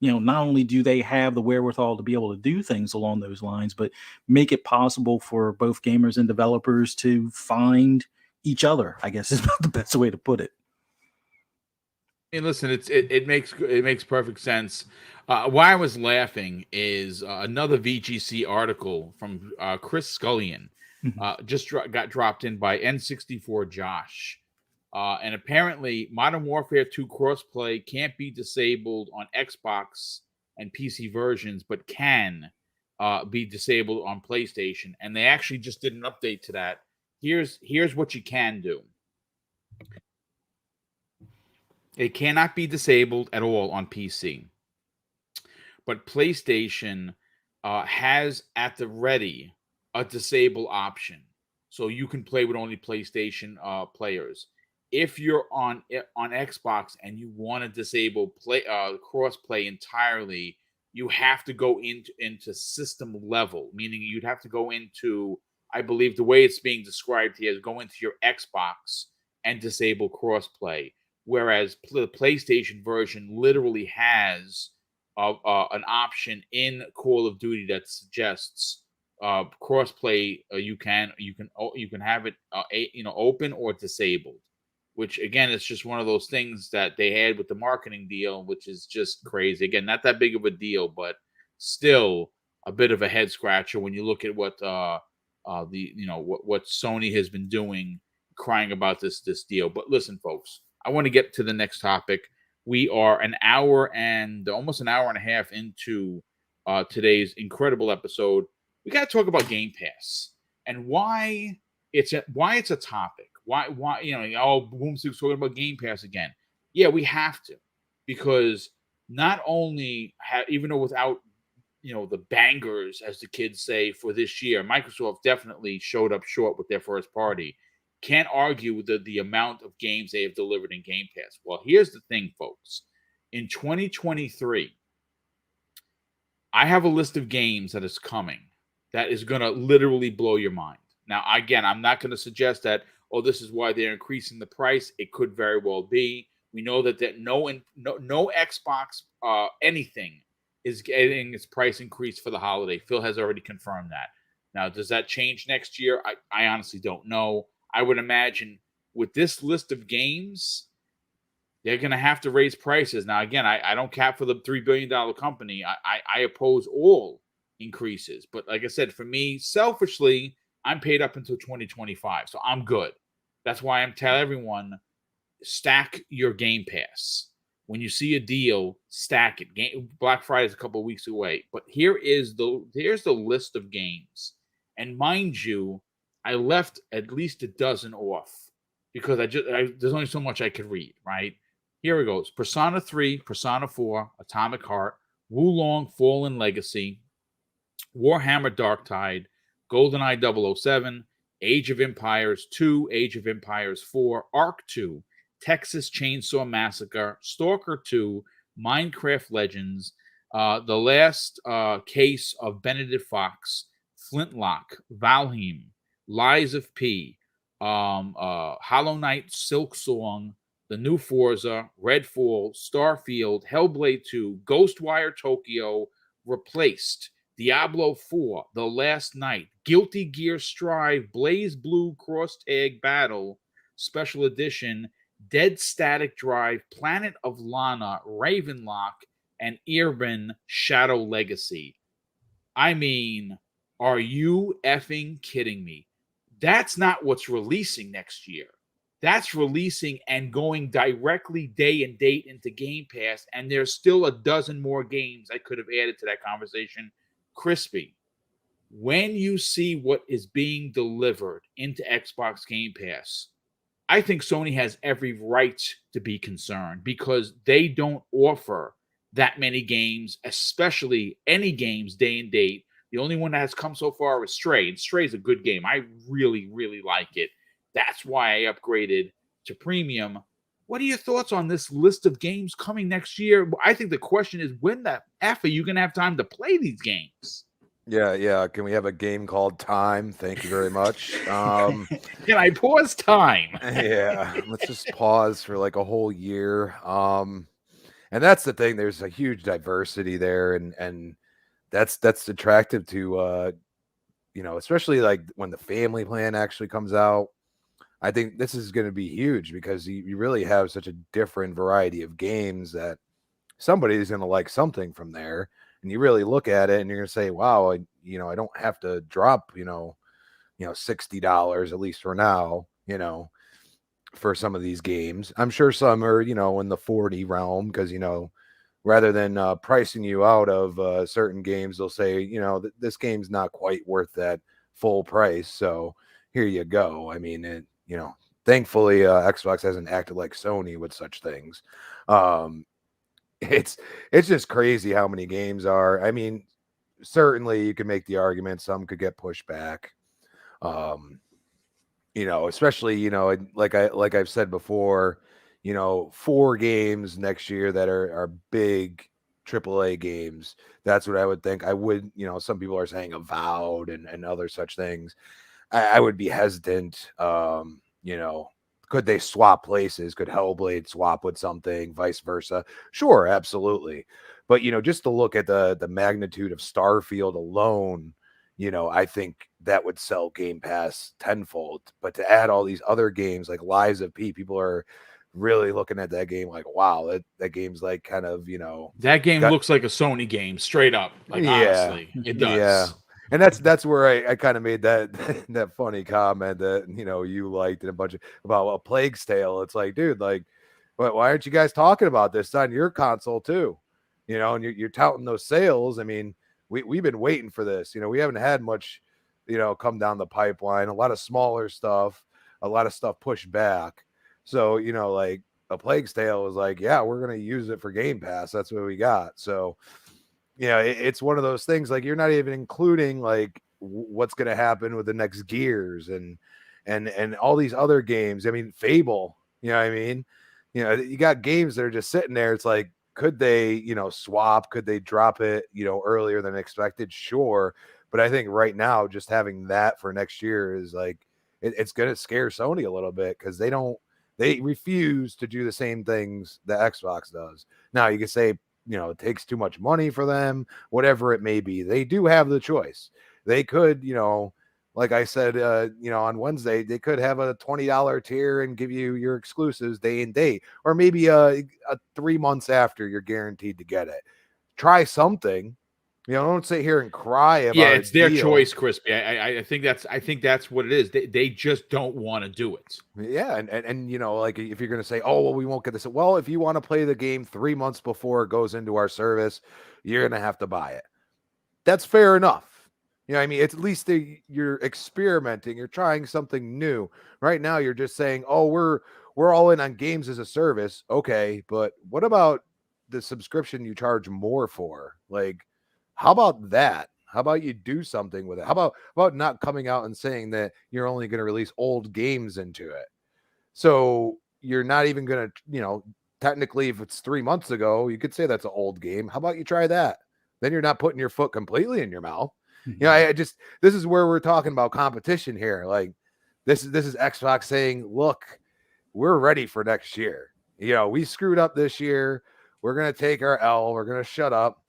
E: not only do they have the wherewithal to be able to do things along those lines, but make it possible for both gamers and developers to find each other, I guess is about the best way to put it.
A: Listen, it makes perfect sense. Why I was laughing is another VGC article from Chris Scullion just got dropped in by N64 Josh. And apparently, Modern Warfare 2 crossplay can't be disabled on Xbox and PC versions, but can be disabled on PlayStation. And they actually just did an update to that. Here's what you can do. It cannot be disabled at all on PC. But PlayStation has at the ready a disable option. So you can play with only PlayStation players. If you're on Xbox and you want to disable crossplay entirely, you have to go into system level, meaning you'd have to go into, I believe the way it's being described here is go into your Xbox and disable crossplay. Whereas the PlayStation version literally has an option in Call of Duty that suggests crossplay. You can have it open or disabled. Which again, it's just one of those things that they had with the marketing deal, which is just crazy. Again, not that big of a deal, but still a bit of a head scratcher when you look at what what Sony has been doing, crying about this deal. But listen, folks, I want to get to the next topic. We are an hour and almost an hour and a half into today's incredible episode. We got to talk about Game Pass and why it's a topic. Why BoomStick's talking about Game Pass again. Yeah, we have to, because not only even though without the bangers, as the kids say, for this year, Microsoft definitely showed up short with their first party. Can't argue with the amount of games they have delivered in Game Pass. Well, here's the thing, folks. In 2023, I have a list of games that is coming that is going to literally blow your mind. Now, again, I'm not going to suggest that, this is why they're increasing the price. It could very well be. We know that no Xbox anything is getting its price increase for the holiday. Phil has already confirmed that. Now, does that change next year? I honestly don't know. I would imagine with this list of games, they're going to have to raise prices. Now, again, I don't cap for the $3 billion company. I oppose all increases. But like I said, for me, selfishly, I'm paid up until 2025. So I'm good. That's why I'm telling everyone, stack your Game Pass. When you see a deal, stack it. Black Friday is a couple of weeks away. But here's the list of games. And mind you, I left at least a dozen off because there's only so much I could read, right? Here it goes. Persona 3, Persona 4, Atomic Heart, Wulong Fallen Legacy, Warhammer Darktide, GoldenEye 007, Age of Empires 2, Age of Empires 4, Arc 2, Texas Chainsaw Massacre, Stalker 2, Minecraft Legends, The Last Case of Benedict Fox, Flintlock, Valheim, Lies of P, Hollow Knight, Silk Song, the new Forza, Redfall, Starfield, Hellblade 2, Ghostwire Tokyo, Replaced, Diablo 4, The Last Night, Guilty Gear Strive, Blaze Blue Cross Tag Battle, Special Edition, Dead Static Drive, Planet of Lana, Ravenlock, and Irvin Shadow Legacy. I mean, are you effing kidding me? That's not what's releasing next year. That's releasing and going directly day and date into Game Pass, and there's still a dozen more games I could have added to that conversation. Crispy, when you see what is being delivered into Xbox Game Pass, I think Sony has every right to be concerned because they don't offer that many games, especially any games day and date. The only one that has come so far is Stray, and Stray is a good game. I really, really like it. That's why I upgraded to premium. What are your thoughts on this list of games coming next year? I think the question is, when the F are you going to have time to play these games?
B: Yeah. Can we have a game called Time? Thank you very much.
A: Can I pause time?
B: Yeah, let's just pause for like a whole year. And that's the thing. There's a huge diversity there, and that's attractive to especially like when the family plan actually comes out. I think this is going to be huge because you really have such a different variety of games that somebody is going to like something from there. And you really look at it and you're going to say, wow, I don't have to drop, $60 at least for now, for some of these games. I'm sure some are, in the 40 realm because, rather than pricing you out of certain games, they'll say, this game's not quite worth that full price. So here you go. I mean, thankfully, Xbox hasn't acted like Sony with such things. It's just crazy how many games are. I mean, certainly you can make the argument some could get pushed back. Especially, like I've said before, 4 games next year that are big AAA games. That's what I would think. I would, some people are saying Avowed and other such things. I would be hesitant. Could they swap places? Could Hellblade swap with something, vice versa? Sure, absolutely. But just to look at the magnitude of Starfield alone, I think that would sell Game Pass tenfold. But to add all these other games like Lies of P, people are really looking at that game like, wow, that game's like kind of,
A: that game looks like a Sony game, straight up. Like, honestly, it does.
B: Yeah. And that's where I kind of made that that funny comment that you liked and a bunch of about a Plague's Tale. It's like, dude, like But why aren't you guys talking about this on your console too? You know, and you're touting those sales. I mean, we've been waiting for this. You know, we haven't had much, you know, come down the pipeline. A lot of smaller stuff, a lot of stuff pushed back. So, you know, like A Plague's Tale was like, yeah, we're gonna use it for Game Pass. That's what we got. So, you know, it's one of those things. Like, you're not even including like what's gonna happen with the next Gears and all these other games. I mean, Fable. You know what I mean? You know, you got games that are just sitting there. It's like, could they, you know, swap? Could they drop it, you know, earlier than expected? Sure. But I think right now, just having that for next year is like, it's going to scare Sony a little bit because they refuse to do the same things that Xbox does. Now, you could say, you know, it takes too much money for them, whatever it may be. They do have the choice. They could, you know, like I said, you know, on Wednesday, they could have a $20 tier and give you your exclusives day and date, or maybe a 3 months after you're guaranteed to get it. Try something, you know. Don't sit here and cry about.
A: Yeah, it's their
B: deal.
A: choice, Crispy. I think that's what it is. They just don't want to do it.
B: Yeah, and you know, like if you're gonna say, oh well, we won't get this. Well, if you want to play the game 3 months before it goes into our service, you're gonna have to buy it. That's fair enough. You know what I mean? It's at least you're experimenting. You're trying something new. Right now, you're just saying, oh, we're all in on games as a service. Okay, but what about the subscription you charge more for? Like, how about that? How about you do something with it? How about not coming out and saying that you're only going to release old games into it? So you're not even going to, you know, technically, if it's 3 months ago, you could say that's an old game. How about you try that? Then you're not putting your foot completely in your mouth. You know, I just, this is where we're talking about competition here. Like, this is Xbox saying, look, we're ready for next year. You know, we screwed up this year. We're going to take our L. We're going to shut up.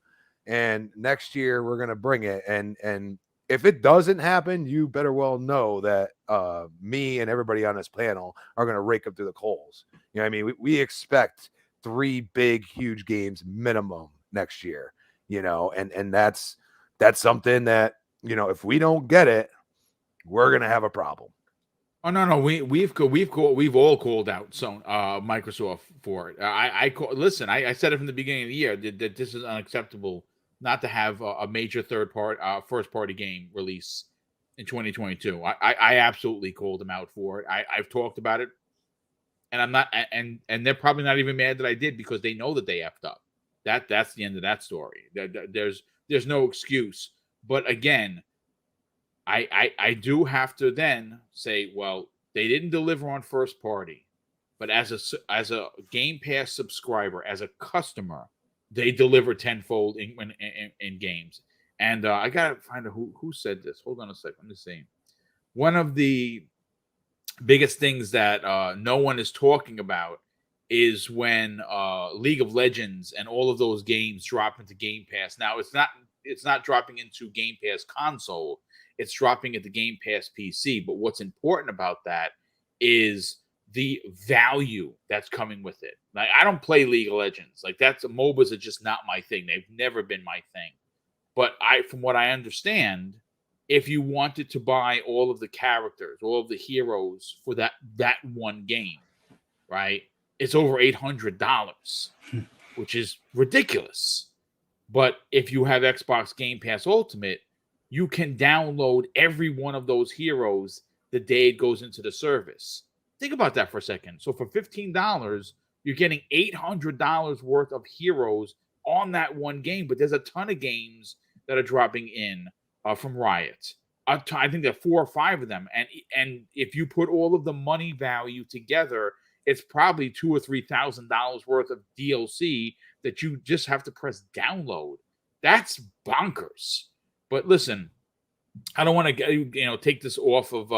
B: And next year we're going to bring it. And if it doesn't happen, you better well know that me and everybody on this panel are going to rake up through the coals. You know what I mean? We expect 3 big, huge games minimum next year, you know, and that's something that, you know, if we don't get it, we're going to have a problem.
A: Oh no, we've all called out Microsoft for it. I said it from the beginning of the year that this is unacceptable not to have a major first party game release in 2022. I absolutely called them out for it. I've talked about it, and I'm not, and they're probably not even mad that I did because they know that they effed up. That's the end of that story. There's no excuse. But again, I do have to then say, well, they didn't deliver on first party, but as a Game Pass subscriber, as a customer, they deliver tenfold in games. And I gotta find out who said this. Hold on a second. Let me see. One of the biggest things that no one is talking about is when League of Legends and all of those games drop into Game Pass. Now it's not dropping into Game Pass console. It's dropping into Game Pass PC. But what's important about that is the value that's coming with it. Like, I don't play League of Legends. Like, MOBAs are just not my thing. They've never been my thing. But from what I understand, if you wanted to buy all of the characters, all of the heroes for that one game, right, it's over $800, which is ridiculous. But if you have Xbox Game Pass Ultimate, you can download every one of those heroes the day it goes into the service. Think about that for a second. So for $15, you're getting $800 worth of heroes on that one game. But there's a ton of games that are dropping in from Riot. I think there are 4 or 5 of them. And if you put all of the money value together, it's probably $2,000 or $3,000 worth of DLC that you just have to press download. That's bonkers. But listen, I don't want to take this off of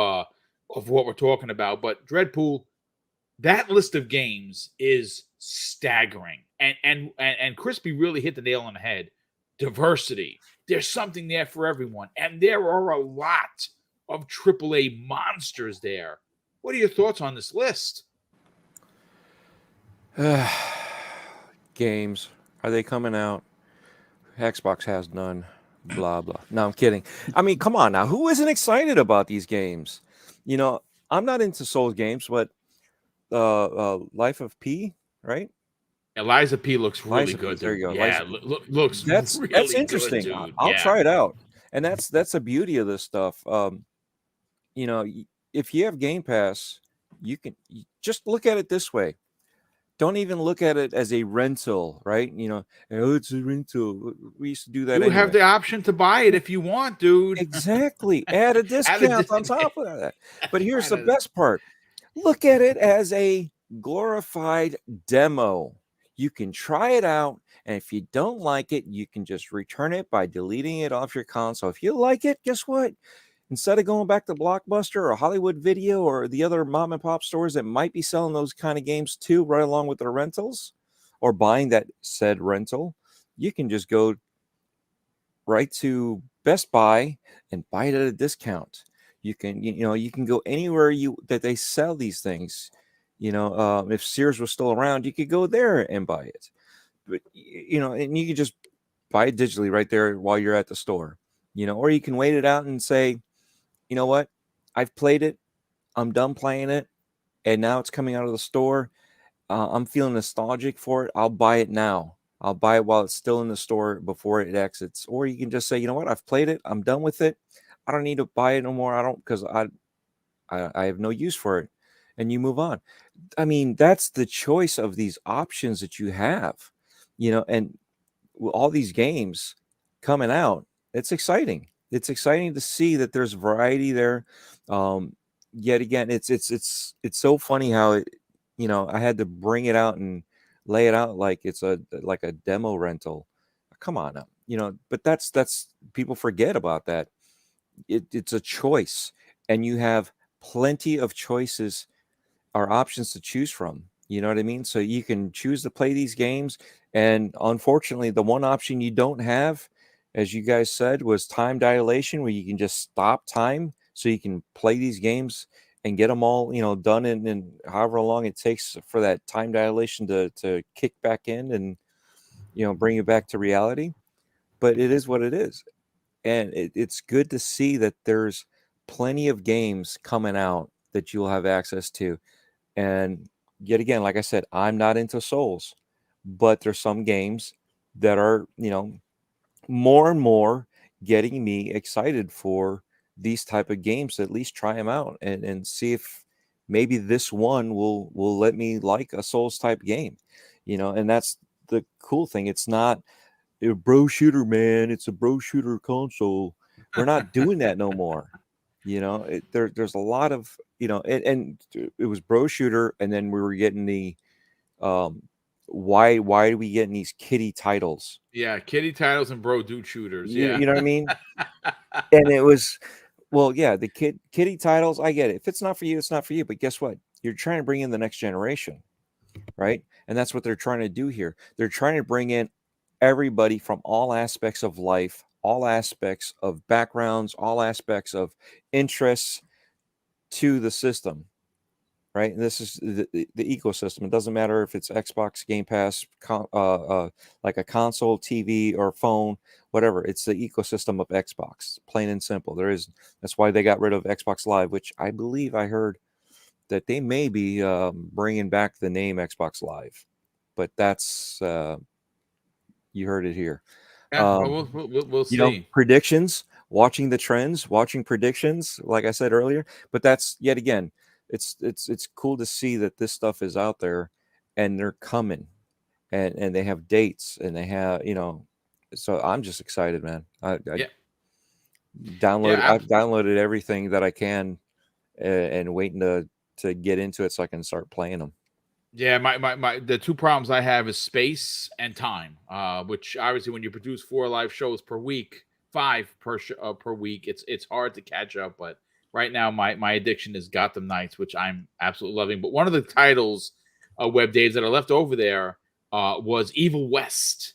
A: what we're talking about. But Dreadpool, that list of games is staggering. And Crispy really hit the nail on the head. Diversity. There's something there for everyone. And there are a lot of AAA monsters there. What are your thoughts on this list?
D: Games. Are they coming out? Xbox has none. Blah, blah. No, I'm kidding. I mean, come on now. Who isn't excited about these games? You know, I'm not into Souls games, but Life of P, right?
A: Eliza P looks really
D: Liza
A: good,
D: P, there
A: dude.
D: you go,
A: Yeah,
D: Liza P.
A: looks
D: That's
A: really good,
D: interesting.
A: dude.
D: I'll
A: Yeah.
D: try it out. And that's the beauty of this stuff. You know, if you have Game Pass, you can just look at it this way. Don't even look at it as a rental, right? You know, oh, it's a rental. We used to do that
A: You have
D: anyway.
A: the option to buy it if you want, dude.
D: Exactly. Add a discount on top of that. But here's the
A: Add a-
D: best part. Look at it as a glorified demo. You can try it out, and if you don't like it, you can just return it by deleting it off your console. If you like it, guess what? Instead of going back to Blockbuster or Hollywood Video or the other mom and pop stores that might be selling those kind of games too, right along with their rentals or buying that said rental, you can just go right to Best Buy and buy it at a discount. You can, you can go anywhere that they sell these things. If Sears was still around, you could go there and buy it. But and you could just buy it digitally right there while you're at the store. Or you can wait it out and say, you know what? I've played it. I'm done playing it. And now it's coming out of the store. I'm feeling nostalgic for it. I'll buy it now. I'll buy it while it's still in the store before it exits. Or you can just say, you know what? I've played it. I'm done with it. I don't need to buy it no more. I don't, because I have no use for it. And you move on. I mean, that's the choice of these options that you have, and with all these games coming out, it's exciting. It's exciting to see that there's variety there. Yet again, it's so funny how I had to bring it out and lay it out like it's a demo rental. Come on now, but that's people forget about that. It's a choice, and you have plenty of choices or options to choose from. You know what I mean? So you can choose to play these games. And unfortunately, the one option you don't have, as you guys said, was time dilation, where you can just stop time so you can play these games and get them all, done in however long it takes for that time dilation to kick back in and, bring you back to reality. But it is what it is. And it's good to see that there's plenty of games coming out that you'll have access to. And yet again, like I said, I'm not into Souls, but there's some games that are, more and more getting me excited for these type of games. At least try them out and see if maybe this one will let me like a Souls type game, and that's the cool thing. It's not a bro shooter, man. It's a bro shooter console. We're not doing that no more. There's a lot of, and it was bro shooter, and then we were getting the why are we getting these kiddie titles?
A: Yeah, kitty titles and bro dude shooters. Yeah.
D: You know what I mean? And it was, well, yeah, the kiddie titles, I get it. If it's not for you, it's not for you. But guess what? You're trying to bring in the next generation, right? And that's what they're trying to do here. They're trying to bring in everybody from all aspects of life, all aspects of backgrounds, all aspects of interests to the system, right? And this is the ecosystem. It doesn't matter if it's Xbox Game Pass, like a console, TV, or phone, whatever. It's the ecosystem of Xbox, plain and simple. That's why they got rid of Xbox Live, which I believe I heard that they may be bringing back the name Xbox Live, but that's you heard it here.
A: Yeah, well, we'll see.
D: Predictions, watching the trends, watching predictions, like I said earlier. But that's yet again, it's cool to see that this stuff is out there and they're coming, and they have dates, and they have, so I'm just excited, man. I've downloaded everything that I can, and waiting to get into it so I can start playing them.
A: Yeah, my the two problems I have is space and time. Which obviously when you produce 4 live shows per week, 5 per week, it's hard to catch up. But right now my addiction is Gotham Knights, which I'm absolutely loving. But one of the titles, Web Daves, that are left over there was Evil West,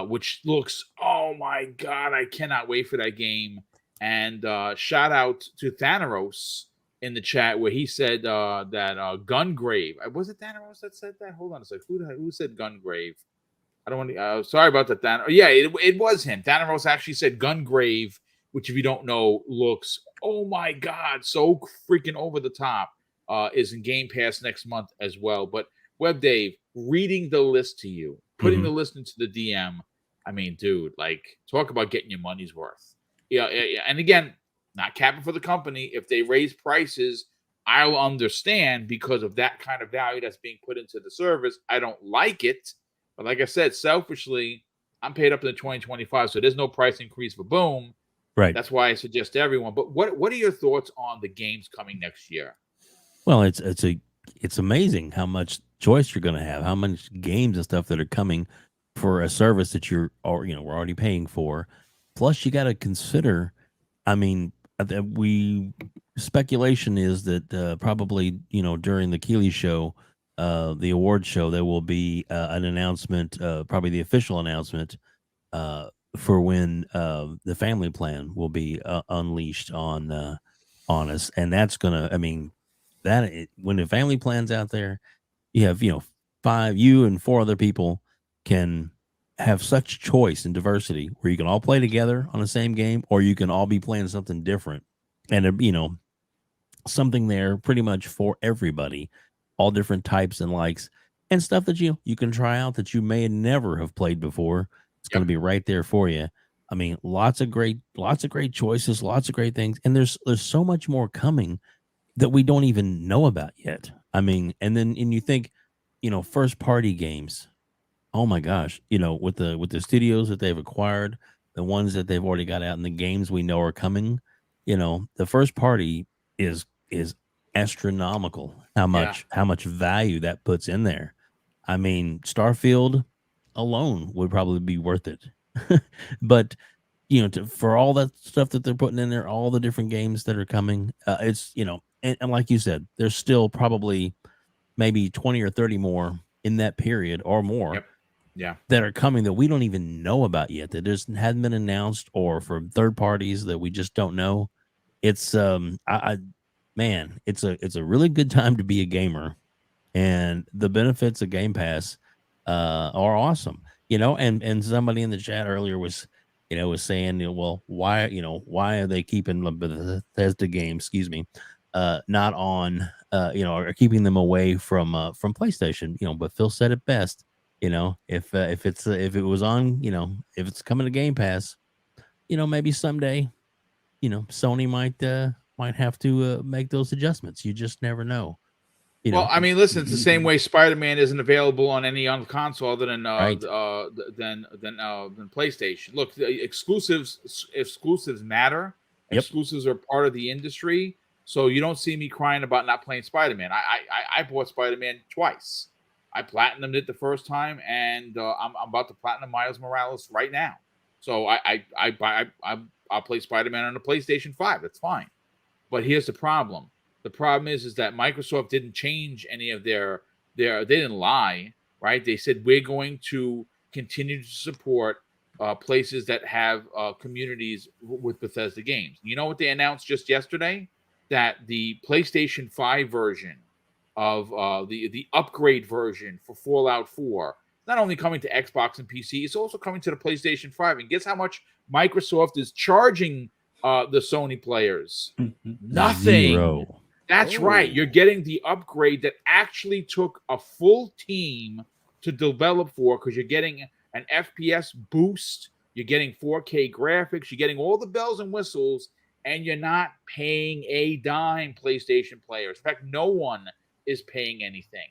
A: which looks, oh my god, I cannot wait for that game. And shout out to Thanaros in the chat where he said that Gungrave. Was it Thanaros that said that? Hold on a second. Who said Gungrave? I don't want to. Sorry about that, Thanaros. Yeah, it was him. Thanaros actually said Gungrave, which, if you don't know, looks, oh my god, so freaking over the top. Is in Game Pass next month as well. But Web Dave reading the list to you, putting the list into the DM. I mean, dude, like, talk about getting your money's worth. Yeah. And again, not capping for the company. If they raise prices, I'll understand because of that kind of value that's being put into the service. I don't like it. But like I said, selfishly, I'm paid up to 2025, so there's no price increase for Boom.
C: Right.
A: That's why I suggest to everyone. But what are your thoughts on the games coming next year?
C: Well, it's amazing how much choice you're going to have, how much games and stuff that are coming for a service that we're already paying for. Plus, you got to consider. I mean, speculation is that probably during the Keeley show, the award show, there will be an announcement, probably the official announcement for when the family plan will be unleashed on us, and that's gonna. I mean, when the family plan's out there, you have you and 4 other people can have such choice and diversity where you can all play together on the same game, or you can all be playing something different, and something there pretty much for everybody, all different types and likes and stuff that you can try out that you may never have played before. It's going to be right there for you. I mean, lots of great choices, lots of great things, and there's so much more coming that we don't even know about yet. I mean, and you think, first party games. Oh my gosh, with the studios that they've acquired, the ones that they've already got out, and the games we know are coming, the first party is astronomical. How much value that puts in there. I mean, Starfield alone would probably be worth it. But for all that stuff that they're putting in there, all the different games that are coming, it's and like you said, there's still probably maybe 20 or 30 more in that period or more.
A: Yep. Yeah.
C: That are coming that we don't even know about yet, that just hadn't been announced, or from third parties that we just don't know. It's man, it's a really good time to be a gamer, and the benefits of Game Pass are awesome. And somebody in the chat earlier was saying, well, why are they keeping the Bethesda games, not on or keeping them away from PlayStation, but Phil said it best. If it was on, if it's coming to Game Pass, maybe someday, Sony might have to make those adjustments. You just never know.
A: Well, I mean, listen, it's the same way Spider-Man isn't available on any other console other than PlayStation. Look, exclusives matter.
C: Yep.
A: Exclusives are part of the industry, so you don't see me crying about not playing Spider-Man. I bought Spider-Man twice. I platinumed it the first time, and I'm about to platinum Miles Morales right now. So I'll play Spider-Man on the PlayStation 5. That's fine. But here's the problem. The problem is that Microsoft didn't change any of they didn't lie, right? They said we're going to continue to support places that have communities with Bethesda games. You know what they announced just yesterday? That the PlayStation 5 version of the upgrade version for Fallout 4 not only coming to Xbox and PC, it's also coming to the PlayStation 5. And guess how much Microsoft is charging the Sony players? Nothing.
C: 0.
A: That's right. You're getting the upgrade that actually took a full team to develop for, because you're getting an FPS boost, you're getting 4K graphics, you're getting all the bells and whistles, and you're not paying a dime, PlayStation players. In fact, no one is paying anything.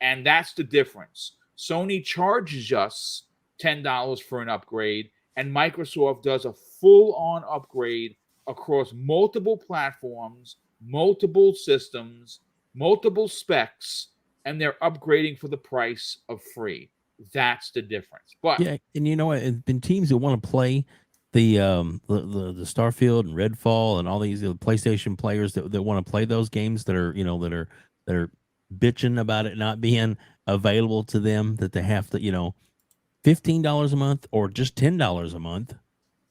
A: And that's the difference. Sony charges us $10 for an upgrade, and Microsoft does a full-on upgrade across multiple platforms, multiple systems, multiple specs, and they're upgrading for the price of free. That's the difference. But
C: yeah, and you know what? It's been teams that want to play the Starfield and Redfall and all these PlayStation players that want to play those games that are that are bitching about it not being available to them, that they have to $15 a month or just $10 a month.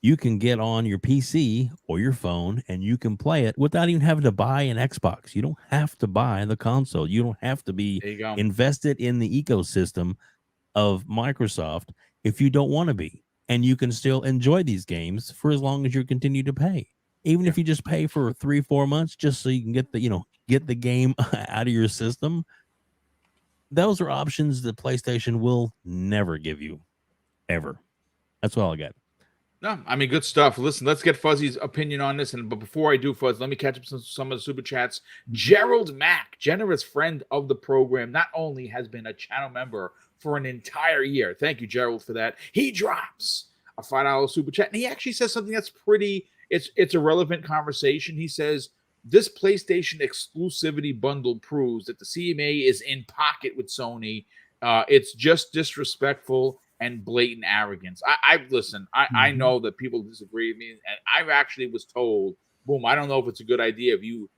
C: You can get on your PC or your phone and you can play it without even having to buy an Xbox. You don't have to buy the console. You don't have to be invested in the ecosystem of Microsoft if you don't want to be. And you can still enjoy these games for as long as you continue to pay. Even if you just pay for 3-4 months just so you can get the game out of your system. those are options that PlayStation will never give you, ever. That's all I got.
A: No, I mean, good stuff. Listen, let's get Fuzzy's opinion on this. But before I do, Fuzz, let me catch up some of the super chats. Gerald Mack, generous friend of the program, not only has been a channel member for an entire year. Thank you, Gerald, for that. He drops a $5 super chat, and he actually says something that's pretty. It's a relevant conversation. He says this PlayStation exclusivity bundle proves that the CMA is in pocket with Sony. It's just disrespectful and blatant arrogance. I know that people disagree with me, and I actually was told, boom, I don't know if it's a good idea if you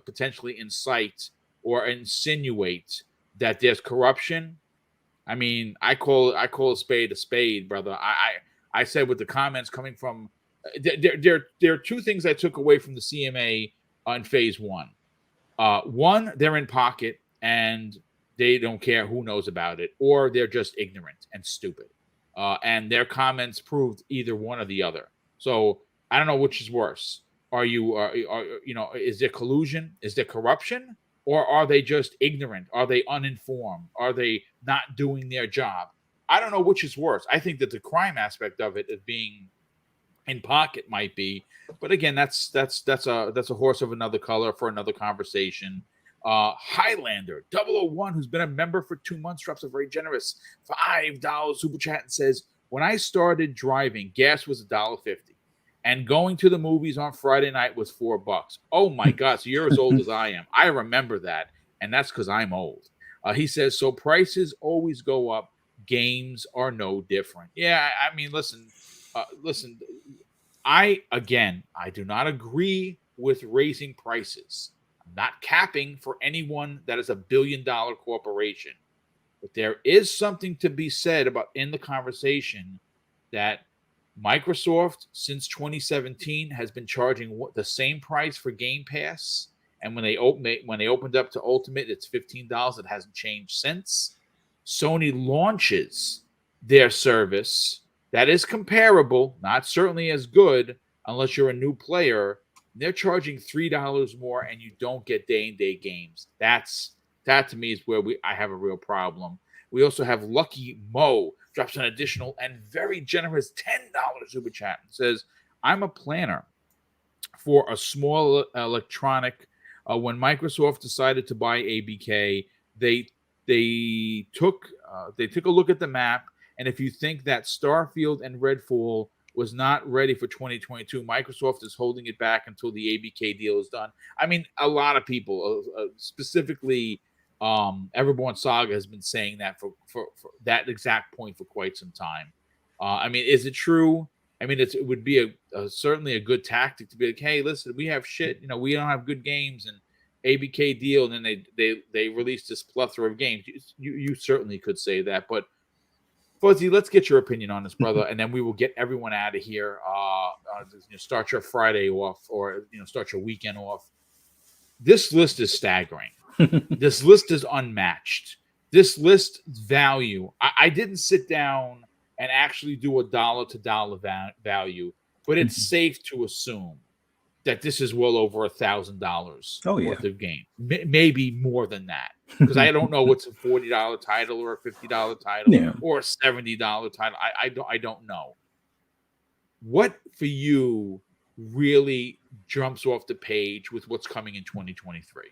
A: potentially incite or insinuate that there's corruption. I mean, I call a spade, brother. I said with the comments coming from there are two things I took away from the CMA on phase one. One, they're in pocket and they don't care who knows about it, or they're just ignorant and stupid. And their comments proved either one or the other. So I don't know which is worse. Are is there collusion? Is there corruption? Or are they just ignorant? Are they uninformed? Are they not doing their job? I don't know which is worse. I think that the crime aspect of it, of being in pocket, might be. But again, that's a horse of another color for another conversation. Highlander 001, who's been a member for 2 months, drops a very generous $5 super chat and says, when I started driving, gas was $1.50 and going to the movies on Friday night was $4. Oh my God. So you're as old as I am. I remember that. And that's because I'm old. He says, so prices always go up. Games are no different. Yeah. I mean, listen, I do not agree with raising prices. Not capping for anyone that is a billion-dollar corporation. But there is something to be said about in the conversation that Microsoft since 2017 has been charging the same price for Game Pass, and when they opened up to Ultimate, it's $15. It hasn't changed since. Sony launches their service that is comparable, not certainly as good unless you're a new player. They're charging $3 more, and you don't get day-and-day games. That to me is where I have a real problem. We also have Lucky Mo drops an additional and very generous $10 super chat and says, "I'm a planner for a small electronic. When Microsoft decided to buy ABK, they took a look at the map, and if you think that Starfield and Redfall was not ready for 2022. Microsoft is holding it back until the ABK deal is done." I mean, a lot of people, specifically Everborn Saga, has been saying that for that exact point for quite some time. I mean, is it true? I mean, it would be certainly a good tactic to be like, hey, listen, we have shit. We don't have good games, and ABK deal, and then they released this plethora of games. You certainly could say that, but Fuzzy, let's get your opinion on this, brother, and then we will get everyone out of here. Start your Friday off, or start your weekend off. This list is staggering. This list is unmatched. This list value. I didn't sit down and actually do a dollar-to-dollar value, but it's safe to assume that this is well over $1,000 worth of game, maybe more than that, because I don't know what's a $40 title or a $50 title or a $70 title. I don't know. What for you really jumps off the page with what's coming in 2023?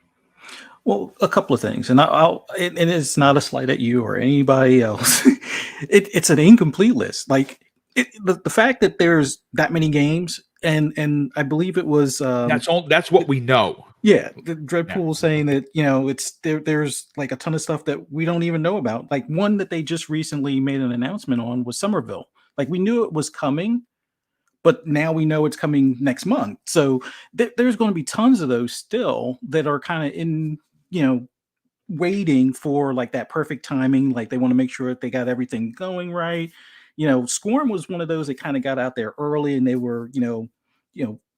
E: Well, a couple of things, and and it's not a slight at you or anybody else. It's an incomplete list. Like the fact that there's that many games. And I believe it was
A: that's what we know.
E: Yeah, the Dreadpool saying that it's there's like a ton of stuff that we don't even know about. Like one that they just recently made an announcement on was Somerville. Like we knew it was coming, but now we know it's coming next month. So there's going to be tons of those still that are kind of in waiting for like that perfect timing. Like they want to make sure that they got everything going right. Scorn was one of those that kind of got out there early, and they were,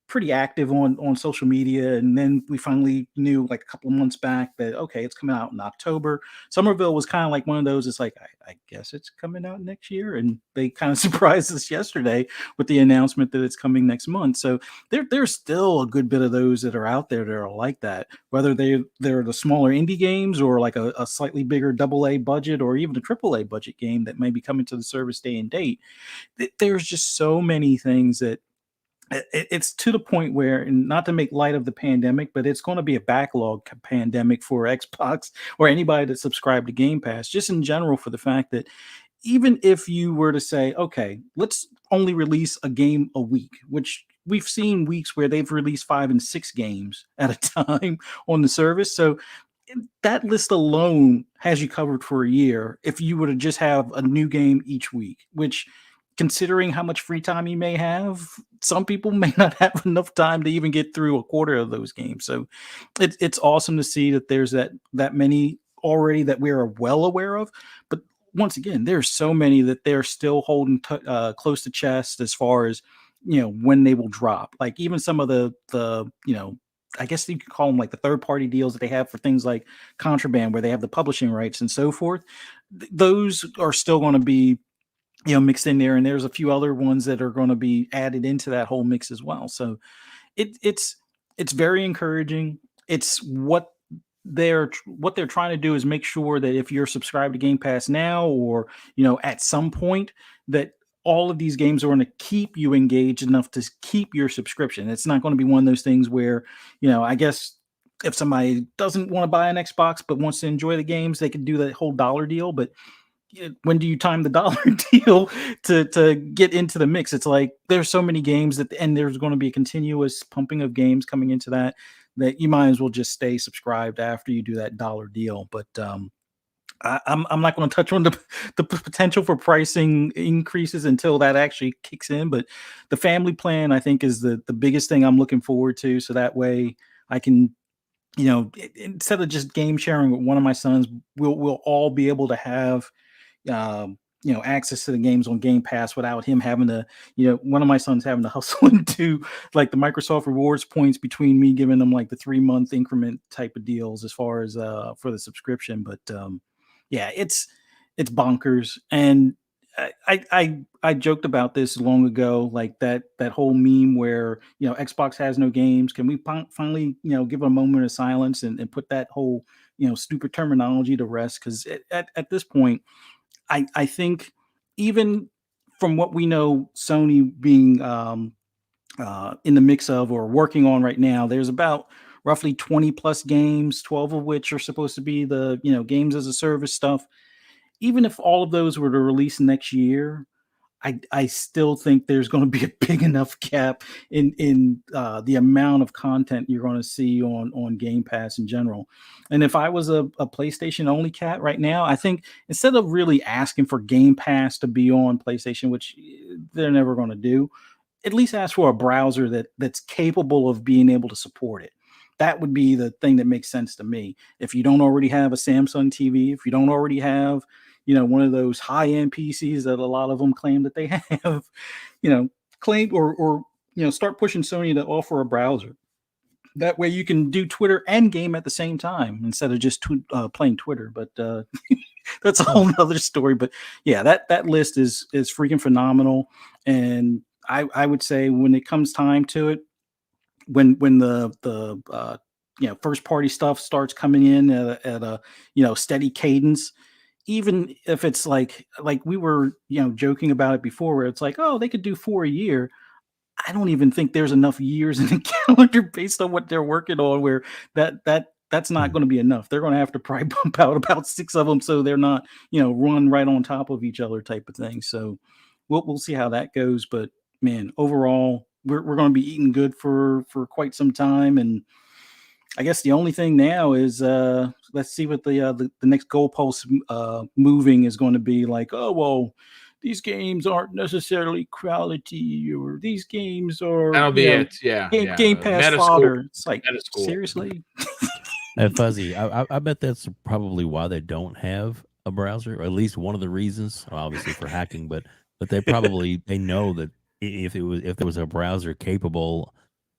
E: pretty active on social media, and then we finally knew like a couple of months back that okay, it's coming out in October. Somerville was kind of like one of those. It's like I guess it's coming out next year, and they kind of surprised us yesterday with the announcement that it's coming next month. So there's still a good bit of those that are out there that are like that, whether they're the smaller indie games or like a slightly bigger AA budget or even a AAA budget game that may be coming to the service day and date. There's just so many things that it's to the point where, and not to make light of the pandemic, but it's going to be a backlog pandemic for Xbox or anybody that subscribed to Game Pass, just in general, for the fact that even if you were to say, okay, let's only release a game a week, which we've seen weeks where they've released 5 and 6 games at a time on the service. So that list alone has you covered for a year if you were to just have a new game each week, which, considering how much free time you may have, some people may not have enough time to even get through a quarter of those games. So it's awesome to see that there's that many already that we are well aware of. But once again, there's so many that they're still holding close to chest as far as, when they will drop. Like even some of the I guess you could call them like the third party deals that they have for things like Contraband, where they have the publishing rights and so forth. Those are still going to be mixed in there, and there's a few other ones that are going to be added into that whole mix as well. So it's very encouraging. It's what they're trying to do is make sure that if you're subscribed to Game Pass now, or at some point, that all of these games are going to keep you engaged enough to keep your subscription. It's not going to be one of those things where, I guess if somebody doesn't want to buy an Xbox but wants to enjoy the games, they could do that whole dollar deal. But when do you time the dollar deal to get into the mix? It's like there's so many games and there's going to be a continuous pumping of games coming into that you might as well just stay subscribed after you do that dollar deal. But I'm not going to touch on the potential for pricing increases until that actually kicks in. But the family plan, I think, is the biggest thing I'm looking forward to. So that way I can, instead of just game sharing with one of my sons, we'll all be able to have access to the games on Game Pass without him having to, one of my sons having to hustle into like the Microsoft rewards points between me giving them like the 3-month increment type of deals as far as for the subscription. But yeah, it's bonkers. And I joked about this long ago, like that whole meme where Xbox has no games. Can we finally give a moment of silence and put that whole stupid terminology to rest? Because at this point, I think even from what we know, Sony being in the mix of or working on right now, there's about roughly 20 plus games, 12 of which are supposed to be the games as a service stuff. Even if all of those were to release next year, I still think there's going to be a big enough gap in the amount of content you're going to see on Game Pass in general. And if I was a PlayStation only cat right now, I think instead of really asking for Game Pass to be on PlayStation, which they're never going to do, at least ask for a browser that's capable of being able to support it. That would be the thing that makes sense to me. If you don't already have a Samsung TV, if you don't already have one of those high-end PCs that a lot of them claim that they have, claim or start pushing Sony to offer a browser. That way you can do Twitter and game at the same time instead of just playing Twitter. But that's a whole nother story. But yeah, that list is freaking phenomenal. And I would say when it comes time to it, when the first party stuff starts coming in at a steady cadence, even if it's like we were joking about it before, where it's like, oh, they could do 4 a year. I don't even think there's enough years in the calendar based on what they're working on where that's not going to be enough. They're going to have to probably bump out about 6 of them so they're not run right on top of each other type of thing. So we'll see how that goes. But man, overall, we're going to be eating good for quite some time. And I guess the only thing now is let's see what the next goalpost moving is going to be. Like, oh well, these games aren't necessarily quality, or these games are
A: That'll be it. Yeah,
E: Game Pass
A: Metascore.
E: fodder. It's like,
A: Metascore.
E: seriously.
C: And Fuzzy, I bet that's probably why they don't have a browser, or at least one of the reasons. Obviously for hacking, but they probably they know that if there was a browser capable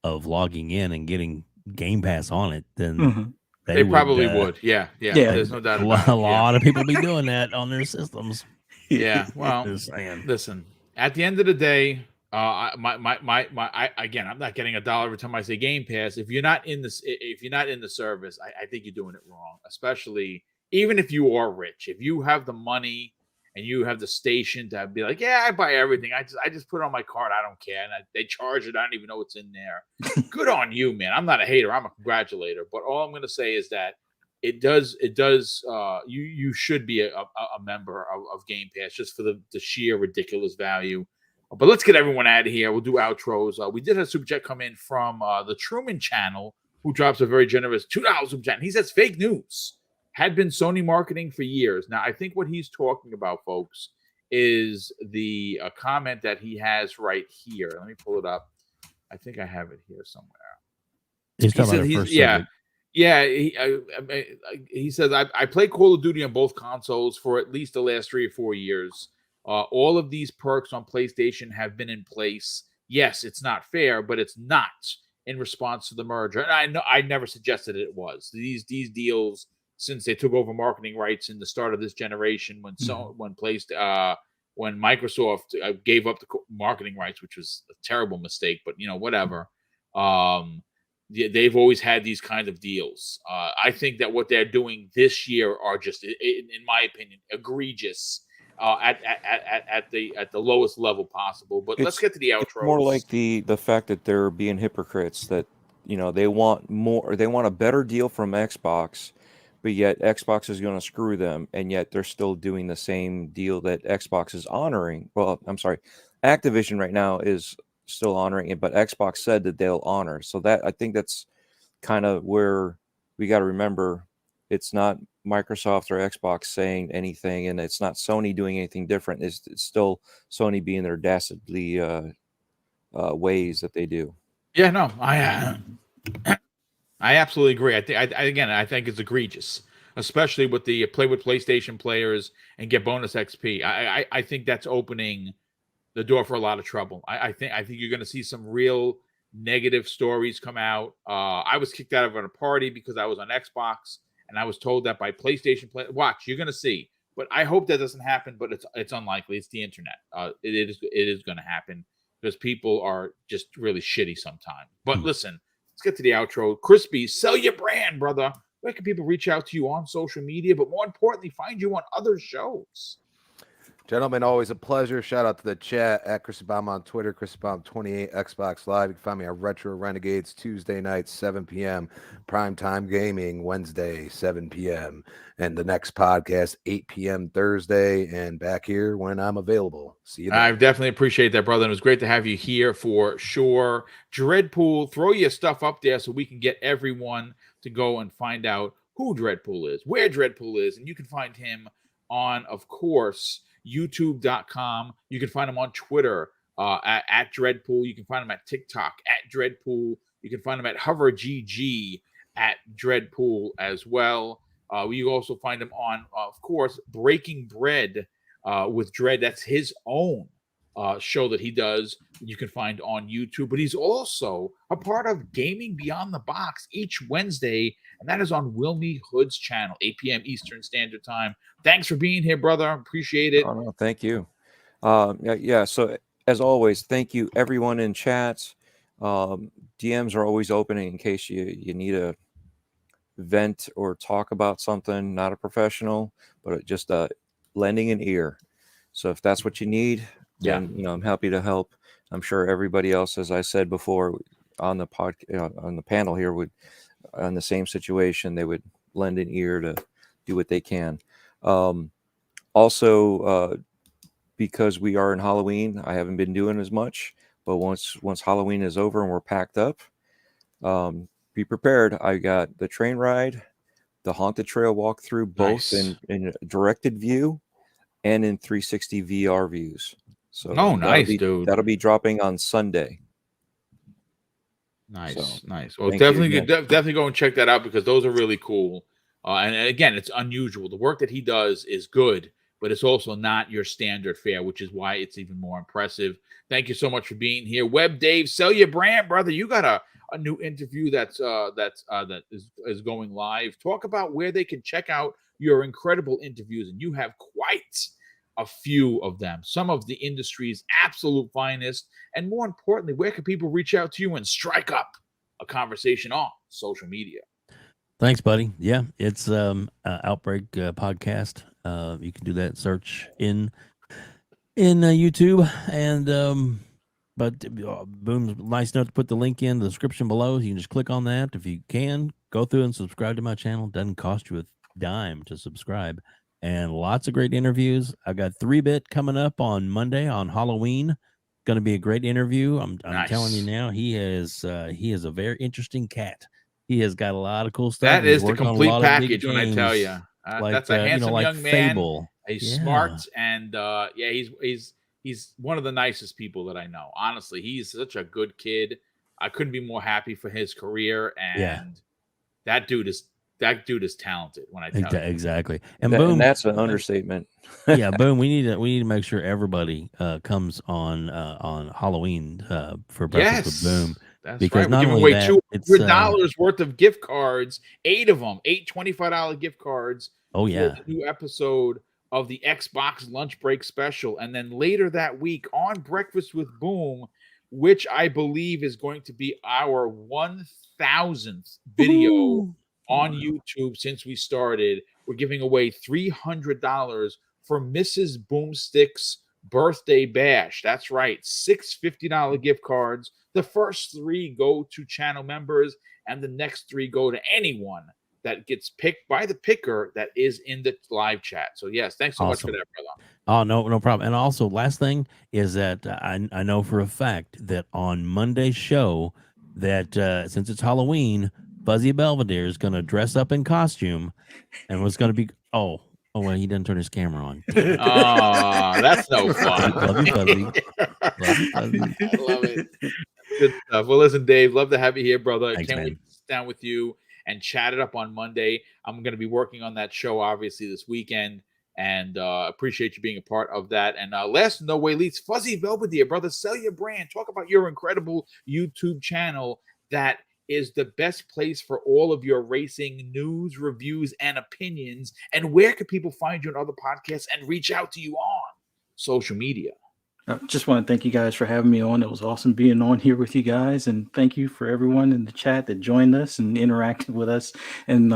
C: of logging in and getting Game Pass on it, then
E: Mhm.
A: They probably
C: would.
A: would. Yeah.
E: Yeah.
A: There's no doubt
C: A
A: about it. Yeah.
C: lot of people be doing that on their systems.
A: Yeah. Well,
C: Just saying.
A: listen. At the end of the day, again, I'm not getting $1 every time I say Game Pass. If you're not in this, if you're not in the service, I think you're doing it wrong. Especially even if you are rich, if you have the money and you have the station to be like, yeah, I buy everything. I just put it on my card. I don't care. And they charge it. I don't even know what's in there. Good on you, man. I'm not a hater. I'm a congratulator. But all I'm going to say is that it does. You should be a member of Game Pass just for the sheer ridiculous value. But let's get everyone out of here. We'll do outros. We did have a super chat come in from the Truman Channel, who drops a very generous $2 super chat. He says fake news had been Sony marketing for years. Now, I think what he's talking about, folks, is the comment that he has right here. Let me pull it up. I think I have it here somewhere.
C: He's talking about our first subject.
A: Yeah, he says, I play Call of Duty on both consoles for at least the last 3 or 4 years. All of these perks on PlayStation have been in place. Yes, it's not fair, but it's not in response to the merger. And I know I never suggested it was. These deals, since they took over marketing rights in the start of this generation, when when Microsoft gave up the marketing rights, which was a terrible mistake, but whatever. They've always had these kind of deals. I think that what they're doing this year are just, in my opinion, egregious at the lowest level possible. But let's get to the outros.
D: It's more like the fact that they're being hypocrites. That they want more. They want a better deal from Xbox, but yet Xbox is going to screw them, and yet they're still doing the same deal that Xbox is honoring. Well, I'm sorry, Activision right now is still honoring it, but Xbox said that they'll honor. So that, I think that's kind of where we got to remember, it's not Microsoft or Xbox saying anything, and it's not Sony doing anything different. It's still Sony being their dastardly ways that they do.
A: Yeah, no, I absolutely agree. I think it's egregious, especially with the play with PlayStation players and get bonus XP. I think that's opening the door for a lot of trouble. I think you're going to see some real negative stories come out. I was kicked out of a party because I was on Xbox, and I was told that by PlayStation watch, you're going to see. But I hope that doesn't happen. But it's unlikely. It's the internet. It is going to happen because people are just really shitty sometimes. But listen, let's get to the outro. Crispy, sell your brand, brother. Where can people reach out to you on social media? But more importantly, find you on other shows.
B: Gentlemen, always a pleasure. Shout out to the chat at Chris Baum on Twitter, Chris Baum 28 Xbox Live. You can find me on Retro Renegades Tuesday nights, 7 p.m. Primetime Gaming Wednesday, 7 p.m. And the next podcast, 8 p.m. Thursday. And back here when I'm available. See you then.
A: I definitely appreciate that, brother. And it was great to have you here for sure. Dreadpool, throw your stuff up there so we can get everyone to go and find out who Dreadpool is, where Dreadpool is. And you can find him on, of course, youtube.com. You can find him on Twitter at Dreadpool. You can find him at TikTok at Dreadpool. You can find him at HoverGG at Dreadpool as well. You also find him on, of course, Breaking Bread with Dread. That's his own show that he does. You can find on YouTube. But he's also a part of Gaming Beyond the Box each Wednesday, and that is on Wilmy Hood's channel, 8 p.m. Eastern Standard Time. Thanks for being here, brother. Appreciate it.
D: Oh, no, thank you. Yeah. So as always, thank you everyone in chats. DMs are always open in case you need a vent or talk about something. Not a professional, but just lending an ear. So if that's what you need, then I'm happy to help. I'm sure everybody else, as I said before, on the on the panel here would, on the same situation, they would lend an ear to do what they can. Also, because we are in Halloween, I haven't been doing as much, but once Halloween is over and we're packed up, be prepared. I got the train ride, the Haunted Trail walkthrough, both in directed view and in 360 VR views. So
A: nice, dude.
D: That'll be dropping on Sunday.
A: Nice,
D: So,
A: nice. Well,
D: definitely
A: definitely go and check that out because those are really cool. And again, it's unusual. The work that he does is good, but it's also not your standard fare, which is why it's even more impressive. Thank you so much for being here. Web Dave, sell your brand, brother. You got a new interview that is going live. Talk about where they can check out your incredible interviews, and you have quite a few of them. Some of the industry's absolute finest, and more importantly, where can people reach out to you and strike up a conversation on social media?
C: Thanks, buddy. Yeah, it's Outbreak podcast. You can do that search in YouTube, and but Boom's nice enough to put the link in the description below. You can just click on that. If you can, go through and subscribe to my channel. It doesn't cost you a dime to subscribe, and lots of great interviews. I've got 3-Bit coming up on Monday on Halloween. Going to be a great interview. I'm telling you now. He is a very interesting cat. He has got a lot of cool stuff.
A: That is the complete package. When I tell you,
C: like,
A: that's a handsome
C: like
A: young man.
C: Fable.
A: He's smart, and he's one of the nicest people that I know. Honestly, he's such a good kid. I couldn't be more happy for his career, and that dude is talented. When I tell you,
C: exactly, and
D: And
C: Boom,
D: that's an understatement.
C: yeah, Boom. We need to make sure everybody comes on Halloween for Breakfast with Boom.
A: That's
C: because
A: right.
C: not
A: We're giving
C: only
A: away
C: that,
A: $200 worth of gift cards, 8 of them, 8 $25 gift cards.
C: Oh
A: for
C: yeah,
A: the new episode of the Xbox Lunch Break Special, and then later that week on Breakfast with Boom, which I believe is going to be our 1,000th video on YouTube since we started. We're giving away $300 for Mrs. Boomstick's birthday bash. That's right, 6 $50 gift cards. The first 3 go to channel members, and the next 3 go to anyone that gets picked by the picker that is in the live chat. So yes, thanks so much for that, brother.
C: Oh, no problem. And also, last thing is that I know for a fact that on Monday's show that since it's Halloween, Fuzzy Belvedere is going to dress up in costume, and was going to be well, he didn't turn his camera on.
A: Oh, that's no fun.
C: Love you, Fuzzy. Love you, Fuzzy.
A: I love it. Good stuff. Well, listen, Dave, love to have you here, brother.
C: Thanks,
A: Can't
C: man.
A: wait to sit down with you and chat it up on Monday. I'm going to be working on that show, obviously, this weekend, and appreciate you being a part of that. And last, no way least, Fuzzy Belvedere, brother, sell your brand. Talk about your incredible YouTube channel that is the best place for all of your racing news, reviews, and opinions. And where can people find you on other podcasts and reach out to you on social media?
E: I just want to thank you guys for having me on. It was awesome being on here with you guys, and thank you for everyone in the chat that joined us and interacted with us. And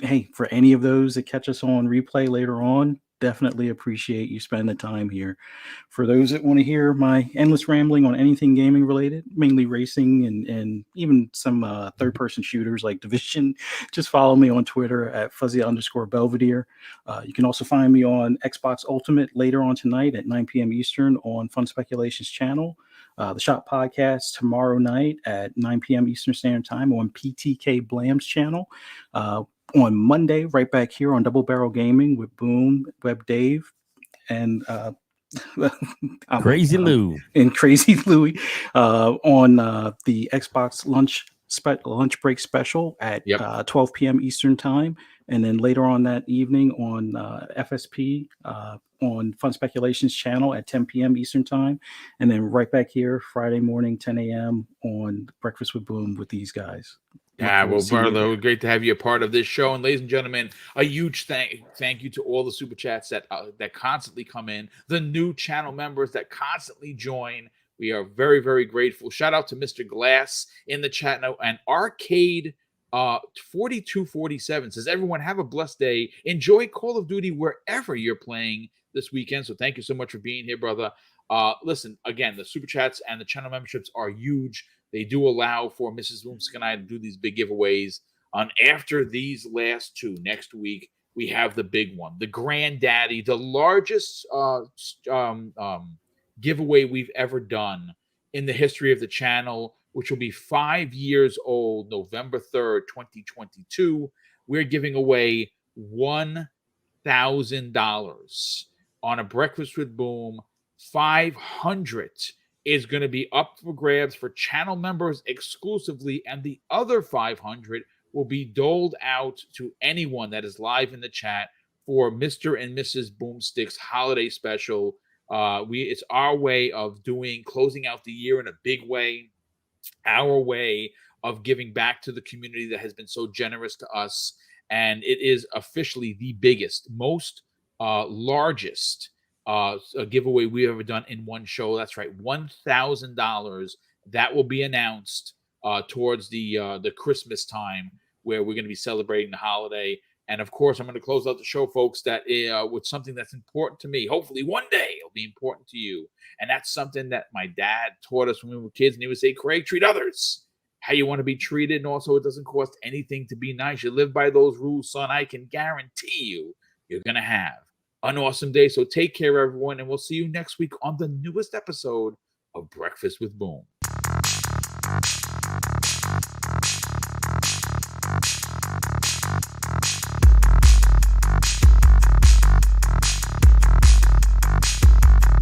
E: hey, for any of those that catch us on replay later on, definitely appreciate you spending the time here. For those that want to hear my endless rambling on anything gaming related, mainly racing and even some third-person shooters like Division, just follow me on Twitter at Fuzzy_Belvedere. You can also find me on Xbox Ultimate later on tonight at 9 p.m. Eastern on Fun Speculations channel. The Shop Podcast tomorrow night at 9 p.m. Eastern Standard Time on PTK Blam's channel. On Monday, right back here on Double Barrel Gaming with Boom, Web Dave, and
C: Crazy Lou
E: and Crazy Louie on the Xbox lunch break special at 12 p.m. Eastern Time, and then later on that evening on FSP on Fun Speculations channel at 10 p.m. Eastern Time, and then right back here Friday morning 10 a.m. on Breakfast with Boom with these guys.
A: Yeah, well, brother, great to have you a part of this show. And ladies and gentlemen, a huge thank you to all the super chats that constantly come in, the new channel members that constantly join. We are very, very grateful. Shout out to Mr. Glass in the chat now, and Arcade 4247 says, everyone have a blessed day. Enjoy Call of Duty wherever you're playing this weekend. So thank you so much for being here, brother. Listen, again, the super chats and the channel memberships are huge. They do allow for Mrs. Boomstick and I to do these big giveaways. After these last 2, next week, we have the big one, the granddaddy, the largest giveaway we've ever done in the history of the channel, which will be 5 years old, November 3rd, 2022. We're giving away $1,000 on a Breakfast with Boom. 500 is going to be up for grabs for channel members exclusively, and the other 500 will be doled out to anyone that is live in the chat for Mr. and Mrs. Boomstick's holiday special. It's our way of closing out the year in a big way, our way of giving back to the community that has been so generous to us. And it is officially the biggest, most largest giveaway we've ever done in one show. That's right, $1,000. That will be announced towards the Christmas time, where we're going to be celebrating the holiday. And of course, I'm going to close out the show, folks, that with something that's important to me. Hopefully one day it'll be important to you. And that's something that my dad taught us when we were kids. And he would say, Craig, treat others how you want to be treated. And also, it doesn't cost anything to be nice. You live by those rules, son. I can guarantee you're going to have an awesome day. So take care, everyone. And we'll see you next week on the newest episode of Breakfast with Boom.